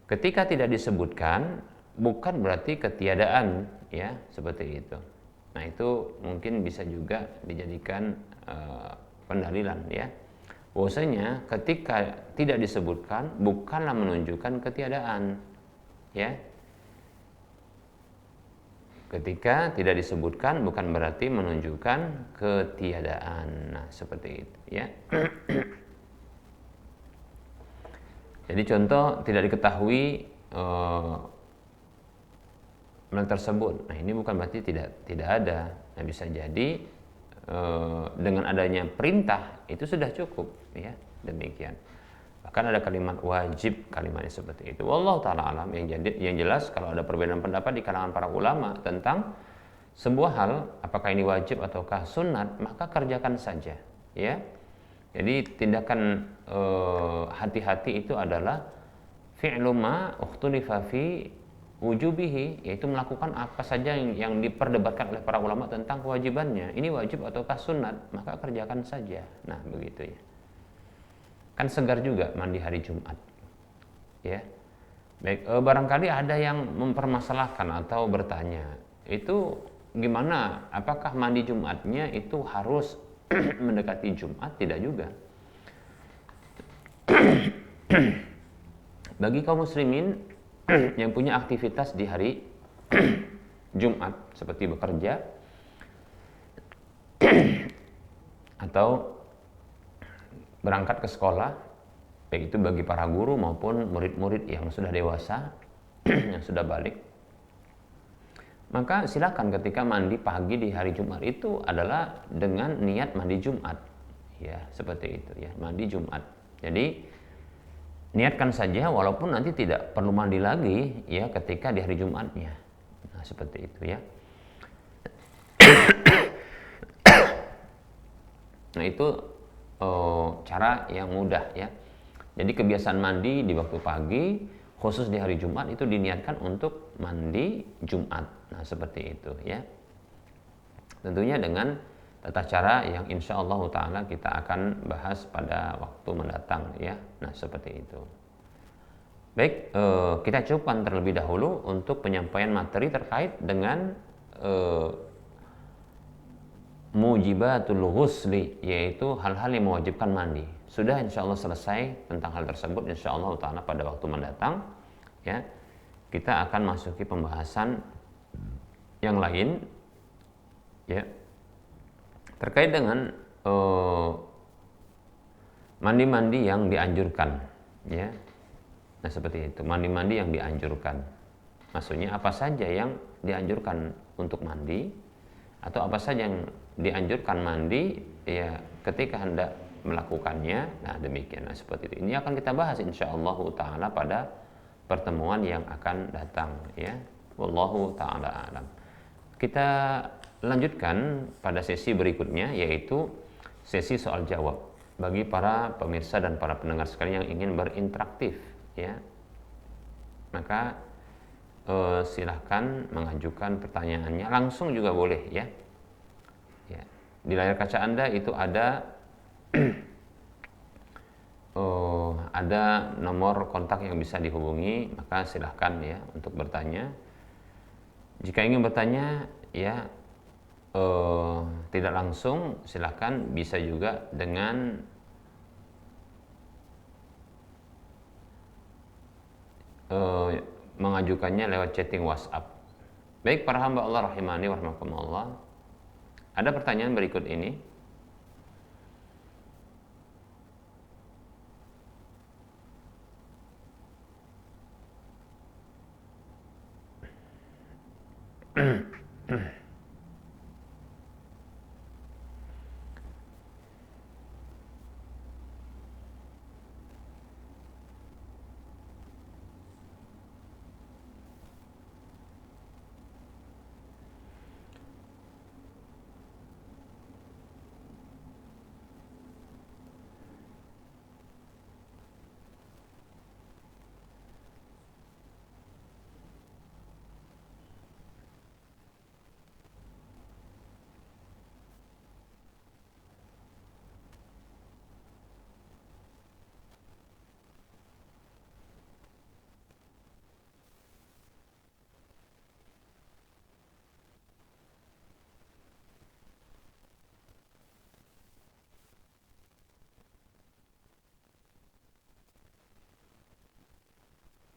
Ketika tidak disebutkan bukan berarti ketiadaan, ya, seperti itu. Nah, itu mungkin bisa juga dijadikan pendalilan, ya, bahwasanya ketika tidak disebutkan bukanlah menunjukkan ketiadaan, ya. Ketika tidak disebutkan bukan berarti menunjukkan ketiadaan. Nah, seperti itu, ya. Jadi contoh tidak diketahui hal tersebut. Nah, ini bukan berarti tidak ada. Nah, bisa jadi dengan adanya perintah itu sudah cukup, ya, demikian. Bahkan ada kalimat wajib, kalimatnya seperti itu. Wallahu taala alam. Yang jelas kalau ada perbedaan pendapat di kalangan para ulama tentang sebuah hal, apakah ini wajib ataukah sunat, maka kerjakan saja, ya. Jadi tindakan hati-hati itu adalah fi'lu ma ukhtulifa fi wujubihi, yaitu melakukan apa saja yang diperdebatkan oleh para ulama tentang kewajibannya. Ini wajib ataukah sunat, maka kerjakan saja. Nah, begitu, ya. Kan segar juga mandi hari Jumat, ya. Baik, barangkali ada yang mempermasalahkan atau bertanya, itu gimana? Apakah mandi Jumatnya itu harus mendekati Jumat? Tidak juga. Bagi kaum muslimin yang punya aktivitas di hari Jumat seperti bekerja atau berangkat ke sekolah, yaitu bagi para guru maupun murid-murid yang sudah dewasa yang sudah balik, maka silakan ketika mandi pagi di hari Jumat itu adalah dengan niat mandi Jumat, ya seperti itu ya, mandi Jumat. Jadi niatkan saja walaupun nanti tidak perlu mandi lagi ya ketika di hari Jumatnya. Nah seperti itu ya. Nah itu cara yang mudah ya. Jadi kebiasaan mandi di waktu pagi, khusus di hari Jumat itu diniatkan untuk mandi Jumat. Nah seperti itu ya. Tentunya dengan tata cara yang insya Allah Ta'ala kita akan bahas pada waktu mendatang ya. Nah seperti itu. Baik, kita cukupkan terlebih dahulu untuk penyampaian materi terkait dengan mujibatul ghusli, yaitu hal-hal yang mewajibkan mandi. Sudah insya Allah selesai tentang hal tersebut, insya Allah Ta'ala pada waktu mendatang ya, kita akan masuki pembahasan yang lain ya, terkait dengan mandi-mandi yang dianjurkan ya. Nah seperti itu, mandi-mandi yang dianjurkan, maksudnya apa saja yang dianjurkan untuk mandi, atau apa saja yang dianjurkan mandi ya ketika hendak melakukannya. Nah demikian, nah seperti itu. Ini akan kita bahas insyaallah taala pada pertemuan yang akan datang ya. Wallahu taala alam. Kita lanjutkan pada sesi berikutnya, yaitu sesi soal jawab bagi para pemirsa dan para pendengar sekalian yang ingin berinteraktif ya. Maka silahkan mengajukan pertanyaannya langsung juga boleh ya. Ya, di layar kaca Anda itu ada ada nomor kontak yang bisa dihubungi, maka silahkan ya untuk bertanya. Jika ingin bertanya ya tidak langsung, silahkan bisa juga dengan mengajukannya lewat chatting WhatsApp. Baik para hamba Allah rahimani wa rahimakumullah. Ada pertanyaan berikut ini.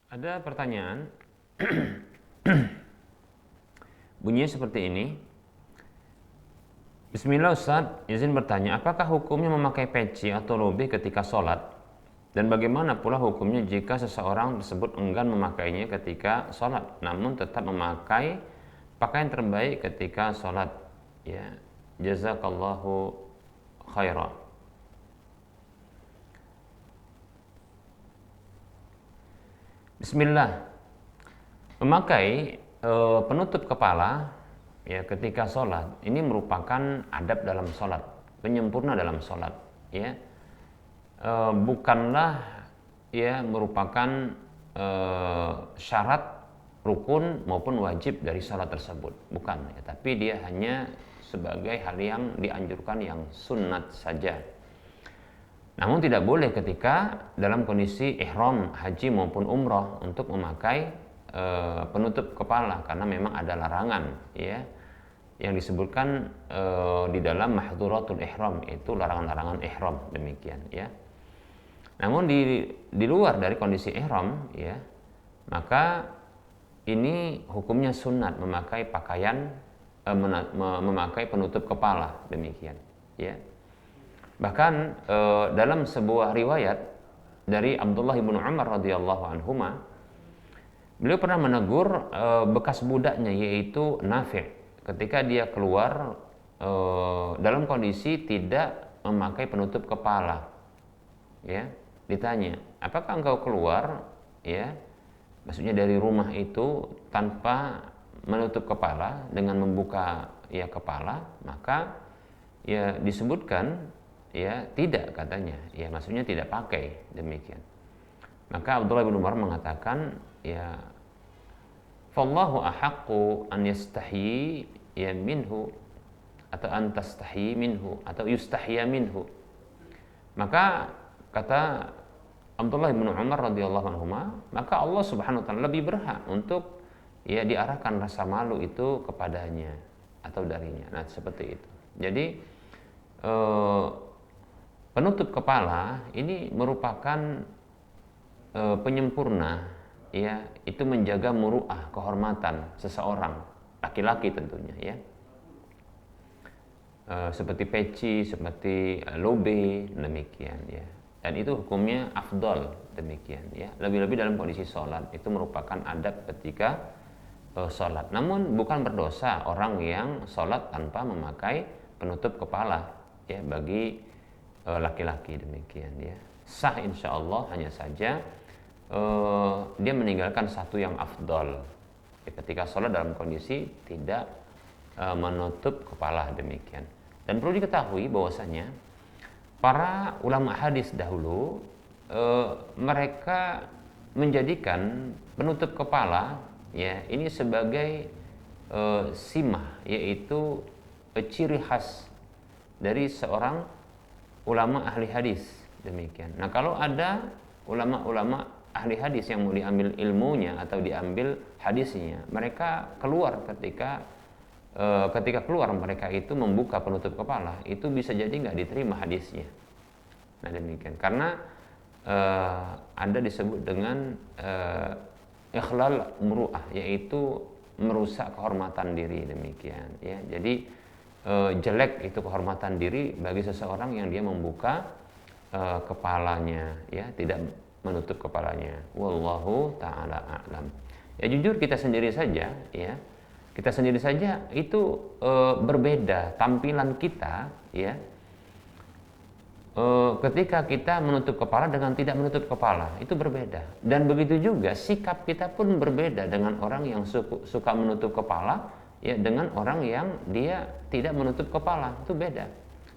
Ada pertanyaan bunyinya seperti ini. Bismillah Ustaz, izin bertanya, apakah hukumnya memakai peci atau robek ketika sholat? Dan bagaimana pula hukumnya jika seseorang tersebut enggan memakainya ketika sholat, namun tetap memakai pakaian terbaik ketika sholat? Ya, jazakallahu khairan. Bismillah, memakai penutup kepala ya ketika sholat ini merupakan adab dalam sholat, penyempurna dalam sholat ya. Bukanlah ya merupakan syarat rukun maupun wajib dari sholat tersebut, bukan ya, tapi dia hanya sebagai hal yang dianjurkan, yang sunnat saja. Namun tidak boleh ketika dalam kondisi ihram haji maupun umrah untuk memakai penutup kepala, karena memang ada larangan ya yang disebutkan di dalam mahdhuratul ihram, itu larangan-larangan ihram demikian ya. Namun di luar dari kondisi ihram ya, maka ini hukumnya sunat memakai pakaian memakai penutup kepala demikian ya. Bahkan dalam sebuah riwayat dari Abdullah bin Umar radhiyallahu anhuma, beliau pernah menegur bekas budaknya yaitu Nafi' ketika dia keluar dalam kondisi tidak memakai penutup kepala. Ya, ditanya, "Apakah engkau keluar ya, maksudnya dari rumah itu tanpa menutup kepala dengan membuka ya kepala?" Maka ya disebutkan ya tidak, katanya, ya maksudnya tidak pakai, demikian. Maka Abdullah bin Umar mengatakan, ya fallahu ahaqqu an yastahyi ya minhu, atau antastahyi minhu, atau yustahya minhu. Maka kata Abdullah bin Umar radhiyallahu anhu, maka Allah Subhanahu wa taala lebih berhak untuk ya diarahkan rasa malu itu kepadanya atau darinya. Nah, seperti itu. Jadi penutup kepala ini merupakan penyempurna, ya, itu menjaga muru'ah, kehormatan seseorang, laki-laki tentunya, ya. Seperti peci, seperti lobe, demikian, ya. Dan itu hukumnya afdol, demikian, ya. Lebih-lebih dalam kondisi sholat, itu merupakan adab ketika sholat. Namun bukan berdosa orang yang sholat tanpa memakai penutup kepala, ya, bagi laki-laki, demikian, ya. Sah insya Allah, hanya saja dia meninggalkan satu yang afdol, ya, ketika sholat dalam kondisi tidak menutup kepala, demikian. Dan perlu diketahui bahwasanya para ulama hadis dahulu mereka menjadikan penutup kepala, ya, ini sebagai simah, yaitu ciri khas dari seorang ulama ahli hadis, demikian. Nah, kalau ada ulama-ulama ahli hadis yang mau diambil ilmunya atau diambil hadisnya, mereka keluar ketika keluar mereka itu membuka penutup kepala, itu bisa jadi nggak diterima hadisnya. Nah, demikian, karena ada disebut dengan ikhlal muru'ah, yaitu merusak kehormatan diri, demikian, ya. Jadi jelek itu kehormatan diri bagi seseorang yang dia membuka kepalanya, ya, tidak menutup kepalanya. Wallahu ta'ala a'lam. Ya, jujur kita sendiri saja, ya, kita sendiri saja itu berbeda tampilan kita, ya, ketika kita menutup kepala dengan tidak menutup kepala, itu berbeda. Dan begitu juga sikap kita pun berbeda dengan orang yang suka menutup kepala, ya, dengan orang yang dia tidak menutup kepala, itu beda.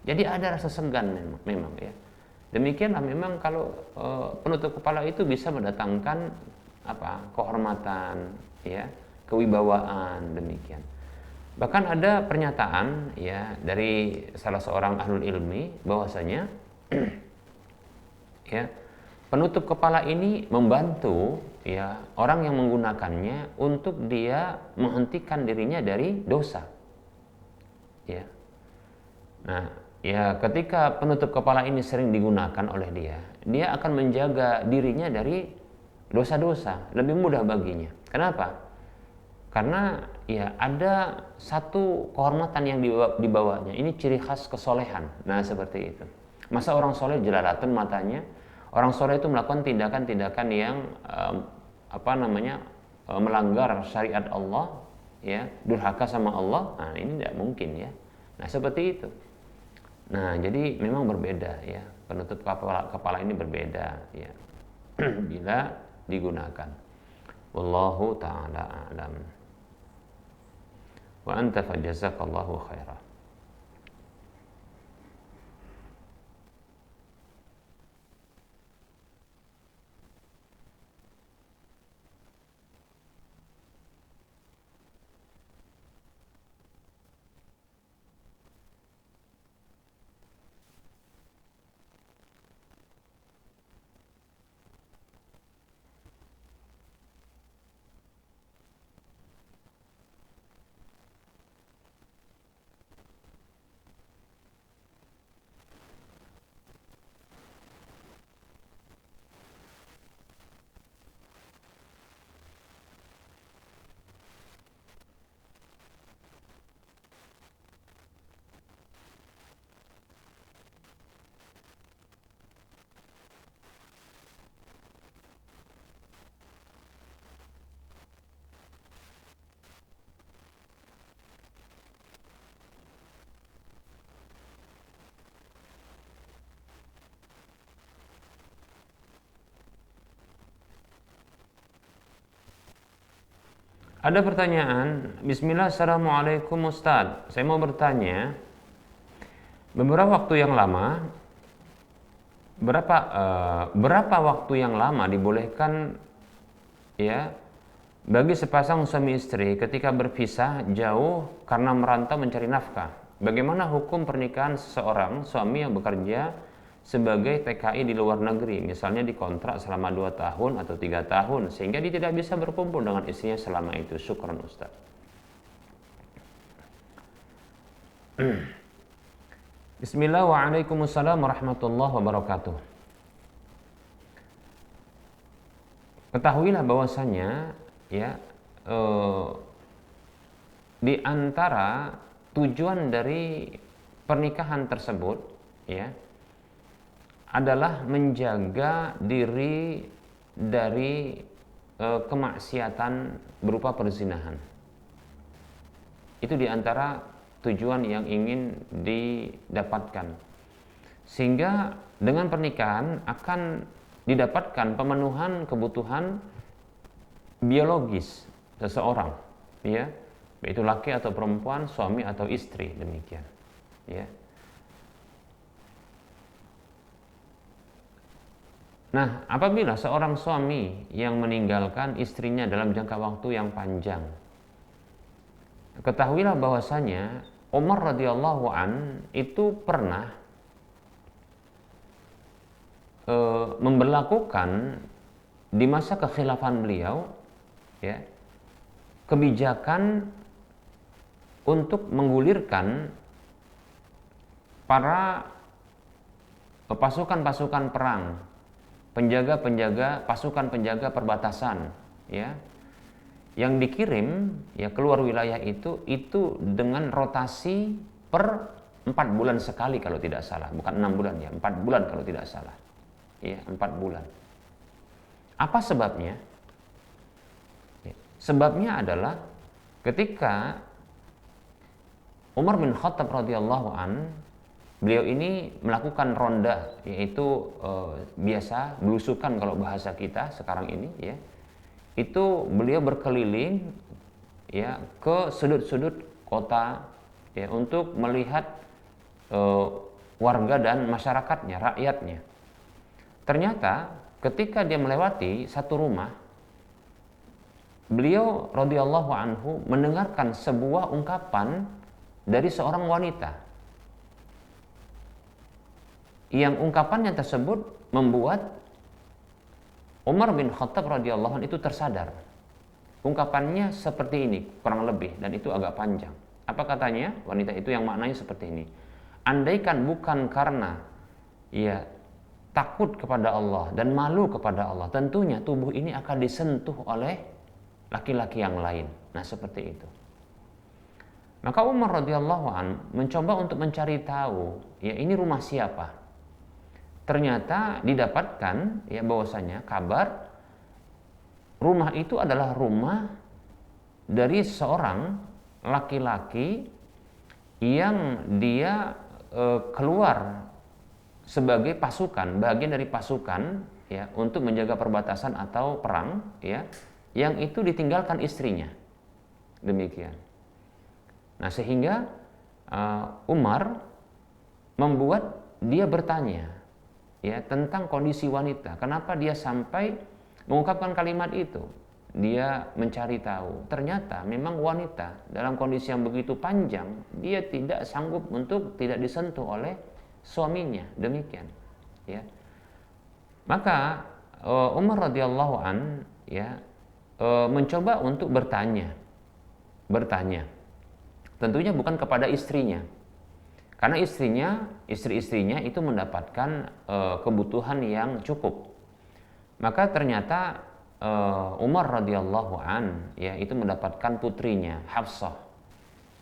Jadi ada rasa segan memang, ya. Demikianlah memang kalau penutup kepala itu bisa mendatangkan kehormatan, ya, kewibawaan, demikian. Bahkan ada pernyataan, ya, dari salah seorang ahlul ilmi bahwasanya ya, penutup kepala ini membantu, ya, orang yang menggunakannya untuk dia menghentikan dirinya dari dosa, ya. Nah, ya, ketika penutup kepala ini sering digunakan oleh dia akan menjaga dirinya dari dosa-dosa, lebih mudah baginya. Kenapa? Karena ya ada satu kehormatan yang dibawanya. Ini ciri khas kesolehan. Nah, seperti itu. Masa orang soleh jelalatan matanya? Orang soleh itu melakukan tindakan-tindakan yang melanggar syariat Allah, ya, durhaka sama Allah. Nah, ini tidak mungkin, ya. Nah, seperti itu. Nah, jadi memang berbeda, ya. Penutup kepala ini berbeda, ya, bila digunakan. Wallahu ta'ala a'lam. Wa anta fajazakallahu khairan. Ada pertanyaan, Bismillah, Assalamualaikum Ustadz. Saya mau bertanya, beberapa waktu yang lama, berapa waktu yang lama dibolehkan ya bagi sepasang suami istri ketika berpisah jauh karena merantau mencari nafkah? Bagaimana hukum pernikahan seseorang suami yang bekerja sebagai TKI di luar negeri, misalnya dikontrak selama 2 tahun atau 3 tahun, sehingga dia tidak bisa berkumpul dengan istrinya selama itu? Syukran Ustaz. Bismillah, waalaikumsalam warahmatullahi wabarakatuh. Ketahuilah bahwasanya ya di antara tujuan dari pernikahan tersebut ya adalah menjaga diri dari kemaksiatan berupa perzinahan. Itu di antara tujuan yang ingin didapatkan. Sehingga dengan pernikahan akan didapatkan pemenuhan kebutuhan biologis seseorang, ya, yaitu laki atau perempuan, suami atau istri, demikian, ya. Nah, apabila seorang suami yang meninggalkan istrinya dalam jangka waktu yang panjang, ketahuilah bahwasanya Umar radhiyallahu an itu pernah memberlakukan di masa kekhilafan beliau ya kebijakan untuk menggulirkan para pasukan-pasukan perang, penjaga-penjaga, pasukan penjaga perbatasan ya yang dikirim ya keluar wilayah itu dengan rotasi per 4 bulan sekali kalau tidak salah, bukan 6 bulan ya, 4 bulan kalau tidak salah ya, 4 bulan. Apa sebabnya? Ya, sebabnya adalah ketika Umar bin Khattab radhiyallahu an, beliau ini melakukan ronda, yaitu biasa belusukan kalau bahasa kita sekarang ini ya. Itu beliau berkeliling ya ke sudut-sudut kota ya untuk melihat warga dan masyarakatnya, rakyatnya. Ternyata ketika dia melewati satu rumah, beliau radhiyallahu anhu mendengarkan sebuah ungkapan dari seorang wanita. Yang ungkapannya tersebut membuat Umar bin Khattab radhiyallahu anhu itu tersadar. Ungkapannya seperti ini kurang lebih, dan itu agak panjang. Apa katanya wanita itu yang maknanya seperti ini? Andaikan bukan karena ya takut kepada Allah dan malu kepada Allah, tentunya tubuh ini akan disentuh oleh laki-laki yang lain. Nah, seperti itu. Maka Umar radhiyallahu anhu mencoba untuk mencari tahu, ya ini rumah siapa? Ternyata didapatkan ya bahwasanya kabar rumah itu adalah rumah dari seorang laki-laki yang dia keluar sebagai pasukan, bagian dari pasukan ya untuk menjaga perbatasan atau perang ya, yang itu ditinggalkan istrinya. Demikian. Nah, sehingga Umar membuat dia bertanya ya tentang kondisi wanita, kenapa dia sampai mengungkapkan kalimat itu. Dia mencari tahu, ternyata memang wanita dalam kondisi yang begitu panjang dia tidak sanggup untuk tidak disentuh oleh suaminya, demikian ya. Maka Umar radhiyallahu an ya mencoba untuk bertanya, tentunya bukan kepada istrinya, karena istri-istrinya itu mendapatkan kebutuhan yang cukup. Maka ternyata Umar radhiyallahu an ya itu mendapatkan putrinya Hafsah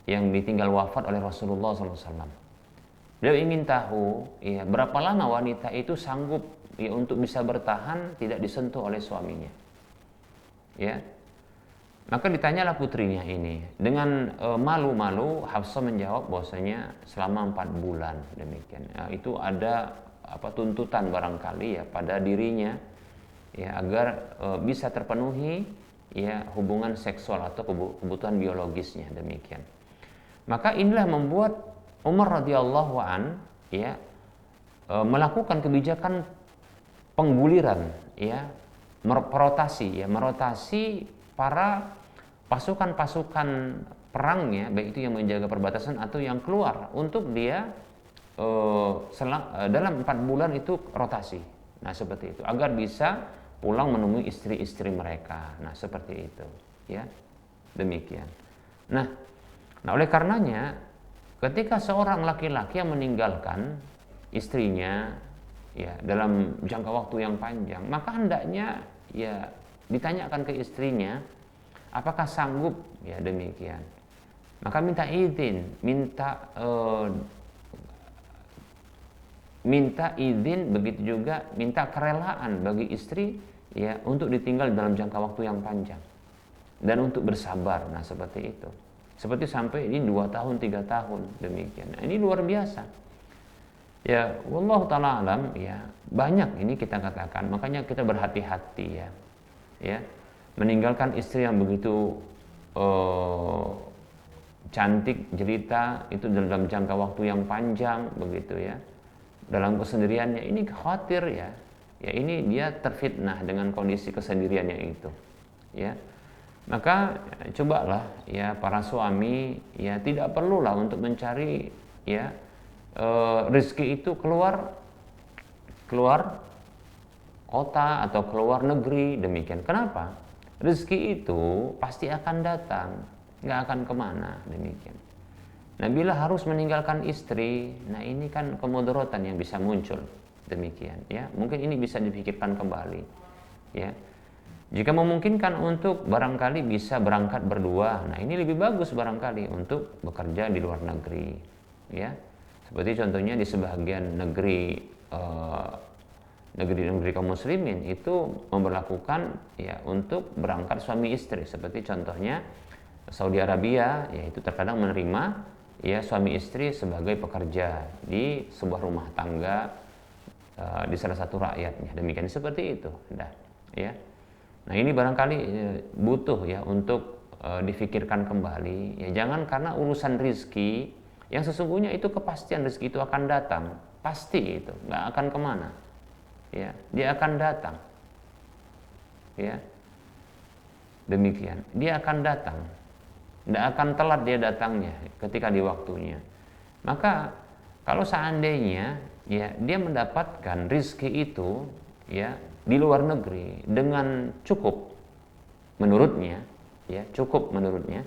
yang ditinggal wafat oleh Rasulullah SAW. Beliau ingin tahu ya berapa lama wanita itu sanggup ya untuk bisa bertahan tidak disentuh oleh suaminya. Ya. Maka ditanyalah putrinya ini. Dengan malu-malu Hafsah menjawab bahwasanya selama 4 bulan, demikian. Itu ada tuntutan barangkali ya pada dirinya ya agar bisa terpenuhi ya hubungan seksual atau kebutuhan biologisnya, demikian. Maka inilah membuat Umar radhiyallahu an ya melakukan kebijakan pengguliran, ya merotasi para pasukan-pasukan perangnya, baik itu yang menjaga perbatasan atau yang keluar, untuk dia dalam 4 bulan itu rotasi. Nah seperti itu, agar bisa pulang menemui istri-istri mereka. Nah seperti itu, ya demikian. Nah oleh karenanya, ketika seorang laki-laki yang meninggalkan istrinya ya dalam jangka waktu yang panjang, maka hendaknya ya ditanyakan ke istrinya apakah sanggup, ya demikian. Maka minta izin, minta izin, begitu juga minta kerelaan bagi istri ya untuk ditinggal dalam jangka waktu yang panjang dan untuk bersabar. Nah seperti itu, seperti sampai ini 2 tahun 3 tahun, demikian. Nah, ini luar biasa ya, wallahu taala alam, ya banyak ini kita katakan. Makanya kita berhati-hati ya meninggalkan istri yang begitu cantik jelita itu dalam jangka waktu yang panjang begitu ya, dalam kesendiriannya. Ini khawatir ya ini dia terfitnah dengan kondisi kesendiriannya itu ya. Maka cobalah ya para suami ya tidak perlulah untuk mencari ya rezeki itu keluar kota atau keluar negeri, demikian. Kenapa? Rezeki itu pasti akan datang, nggak akan kemana, demikian. Nah bila harus meninggalkan istri, nah ini kan kemudaratan yang bisa muncul, demikian ya. Mungkin ini bisa dipikirkan kembali ya. Jika memungkinkan untuk barangkali bisa berangkat berdua, nah ini lebih bagus barangkali untuk bekerja di luar negeri ya. Seperti contohnya di sebagian negeri kaum muslimin itu memberlakukan ya untuk berangkat suami istri. Seperti contohnya Saudi Arabia, yaitu terkadang menerima ya suami istri sebagai pekerja di sebuah rumah tangga di salah satu rakyatnya, demikian. Seperti itu ya. Nah ini barangkali butuh ya untuk difikirkan kembali ya. Jangan karena urusan rizki yang sesungguhnya itu kepastian rezeki itu akan datang, pasti itu nggak akan kemana ya, dia akan datang ya, demikian. Dia akan datang, nggak akan telat dia datangnya ketika di waktunya. Maka kalau seandainya ya dia mendapatkan rezeki itu ya di luar negeri dengan cukup menurutnya ya, cukup menurutnya,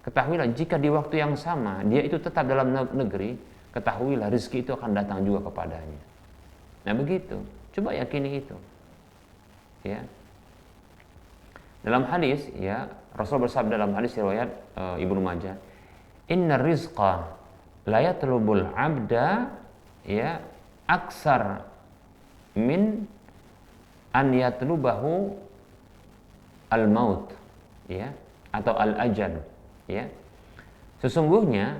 ketahuilah jika di waktu yang sama dia itu tetap dalam negeri, ketahuilah rezeki itu akan datang juga kepadanya. Nah begitu, coba yakini itu ya. Dalam hadis ya, Rasul bersabda dalam hadis riwayat Ibnu Majah, inna rizqa la yatlubul abda ya aksar min an yatlubahu al maut ya, atau al ajal ya. Sesungguhnya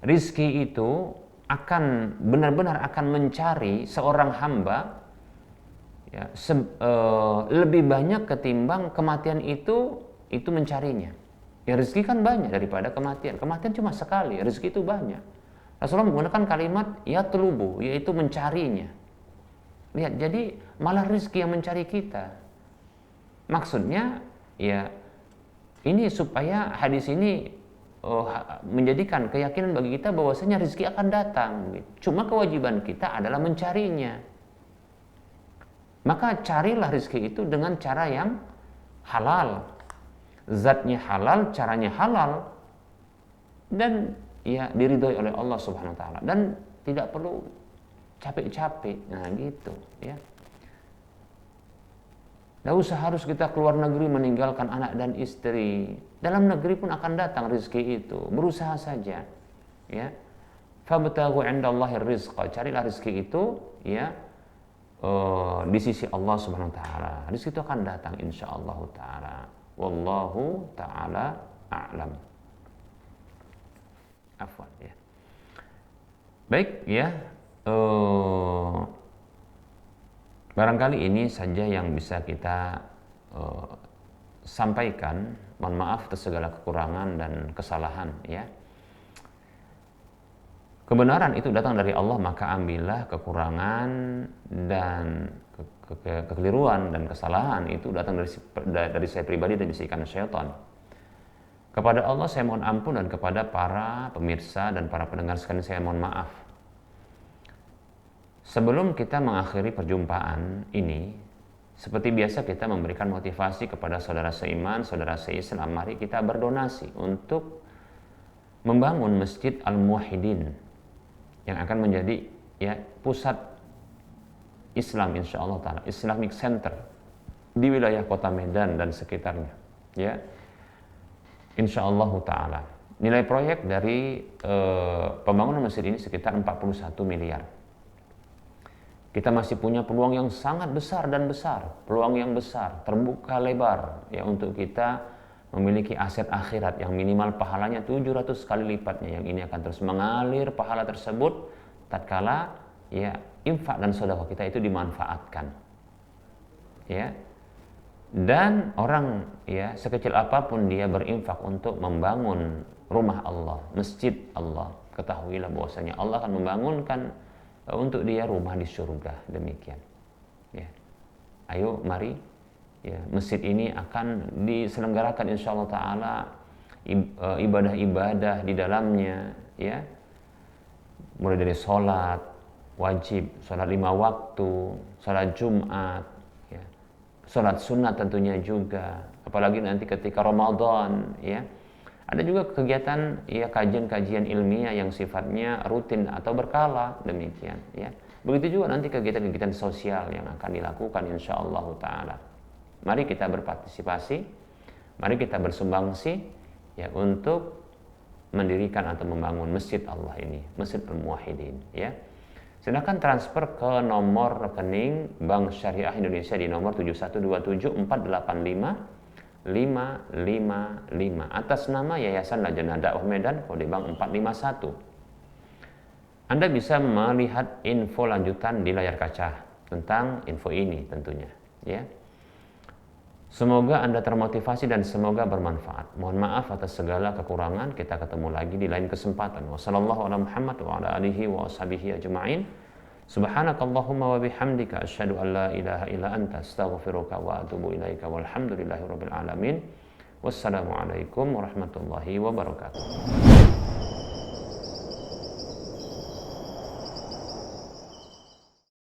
rizki itu akan benar-benar akan mencari seorang hamba ya, lebih banyak ketimbang kematian itu mencarinya. Ya rezeki kan banyak daripada kematian. Kematian cuma sekali, rezeki itu banyak. Rasulullah menggunakan kalimat yatlubu, yaitu mencarinya. Lihat, jadi malah rezeki yang mencari kita. Maksudnya ya ini supaya hadis ini menjadikan keyakinan bagi kita bahwasanya rezeki akan datang. Cuma kewajiban kita adalah mencarinya. Maka carilah rezeki itu dengan cara yang halal, zatnya halal, caranya halal, dan ya diridhoi oleh Allah Subhanahu Wa Taala, dan tidak perlu capek-capek. Nah gitu ya. Tidak usah harus kita keluar negeri meninggalkan anak dan istri. Dalam negeri pun akan datang rezeki itu. Berusaha saja ya. Fabtaghu 'indallahi rizqa, carilah rezeki itu ya di sisi Allah Subhanahu Wa Taala. Rezeki itu akan datang insyaallah taala. Wallahu taala a'lam. Afwan ya. Baik ya. Barangkali ini saja yang bisa kita sampaikan, mohon maaf atas segala kekurangan dan kesalahan ya. Kebenaran itu datang dari Allah, maka ambillah kekurangan dan kekeliruan dan kesalahan itu datang dari saya pribadi dan bisikan syaitan. Kepada Allah saya mohon ampun, dan kepada para pemirsa dan para pendengar sekalian saya mohon maaf. Sebelum kita mengakhiri perjumpaan ini, seperti biasa kita memberikan motivasi kepada saudara seiman, saudara seislam. Mari kita berdonasi untuk membangun Masjid Al-Muwahhidin yang akan menjadi ya pusat Islam insyaallah taala, Islamic Center di wilayah Kota Medan dan sekitarnya ya. Insyaallah taala. Nilai proyek dari pembangunan masjid ini sekitar 41 miliar. Kita masih punya peluang yang sangat besar dan peluang yang besar, terbuka lebar ya untuk kita memiliki aset akhirat yang minimal pahalanya 700 kali lipatnya, yang ini akan terus mengalir pahala tersebut tatkala ya infak dan sedekah kita itu dimanfaatkan. Ya. Dan orang ya sekecil apapun dia berinfak untuk membangun rumah Allah, masjid Allah, ketahuilah bahwasanya Allah akan membangunkan untuk dia rumah di surga, demikian. Ya. Ayo mari ya, masjid ini akan diselenggarakan insyaallah taala ibadah-ibadah di dalamnya ya. Mulai dari sholat wajib, sholat 5 waktu, sholat Jumat ya. Sholat sunat tentunya juga, apalagi nanti ketika Ramadan ya. Ada juga kegiatan ya kajian-kajian ilmiah yang sifatnya rutin atau berkala, demikian ya. Begitu juga nanti kegiatan-kegiatan sosial yang akan dilakukan insyaallah taala. Mari kita berpartisipasi, mari kita bersumbangsi ya untuk mendirikan atau membangun masjid Allah ini, Masjid Al-Muwahhidin ya. Silakan transfer ke nomor rekening Bank Syariah Indonesia di nomor 71274855555 atas nama Yayasan Lajnah Dakwah Medan, kode bank 451. Anda bisa melihat info lanjutan di layar kaca tentang info ini tentunya ya. Semoga Anda termotivasi dan semoga bermanfaat. Mohon maaf atas segala kekurangan. Kita ketemu lagi di lain kesempatan. Wassallallahu ala Muhammad wa ala alihi wa ashabihi ajma'in. Subhanakallahumma wa bihamdika asyhadu an la ilaha illa anta astaghfiruka wa atubu ilaika walhamdulillahi rabbil alamin. Wassalamualaikum warahmatullahi wabarakatuh.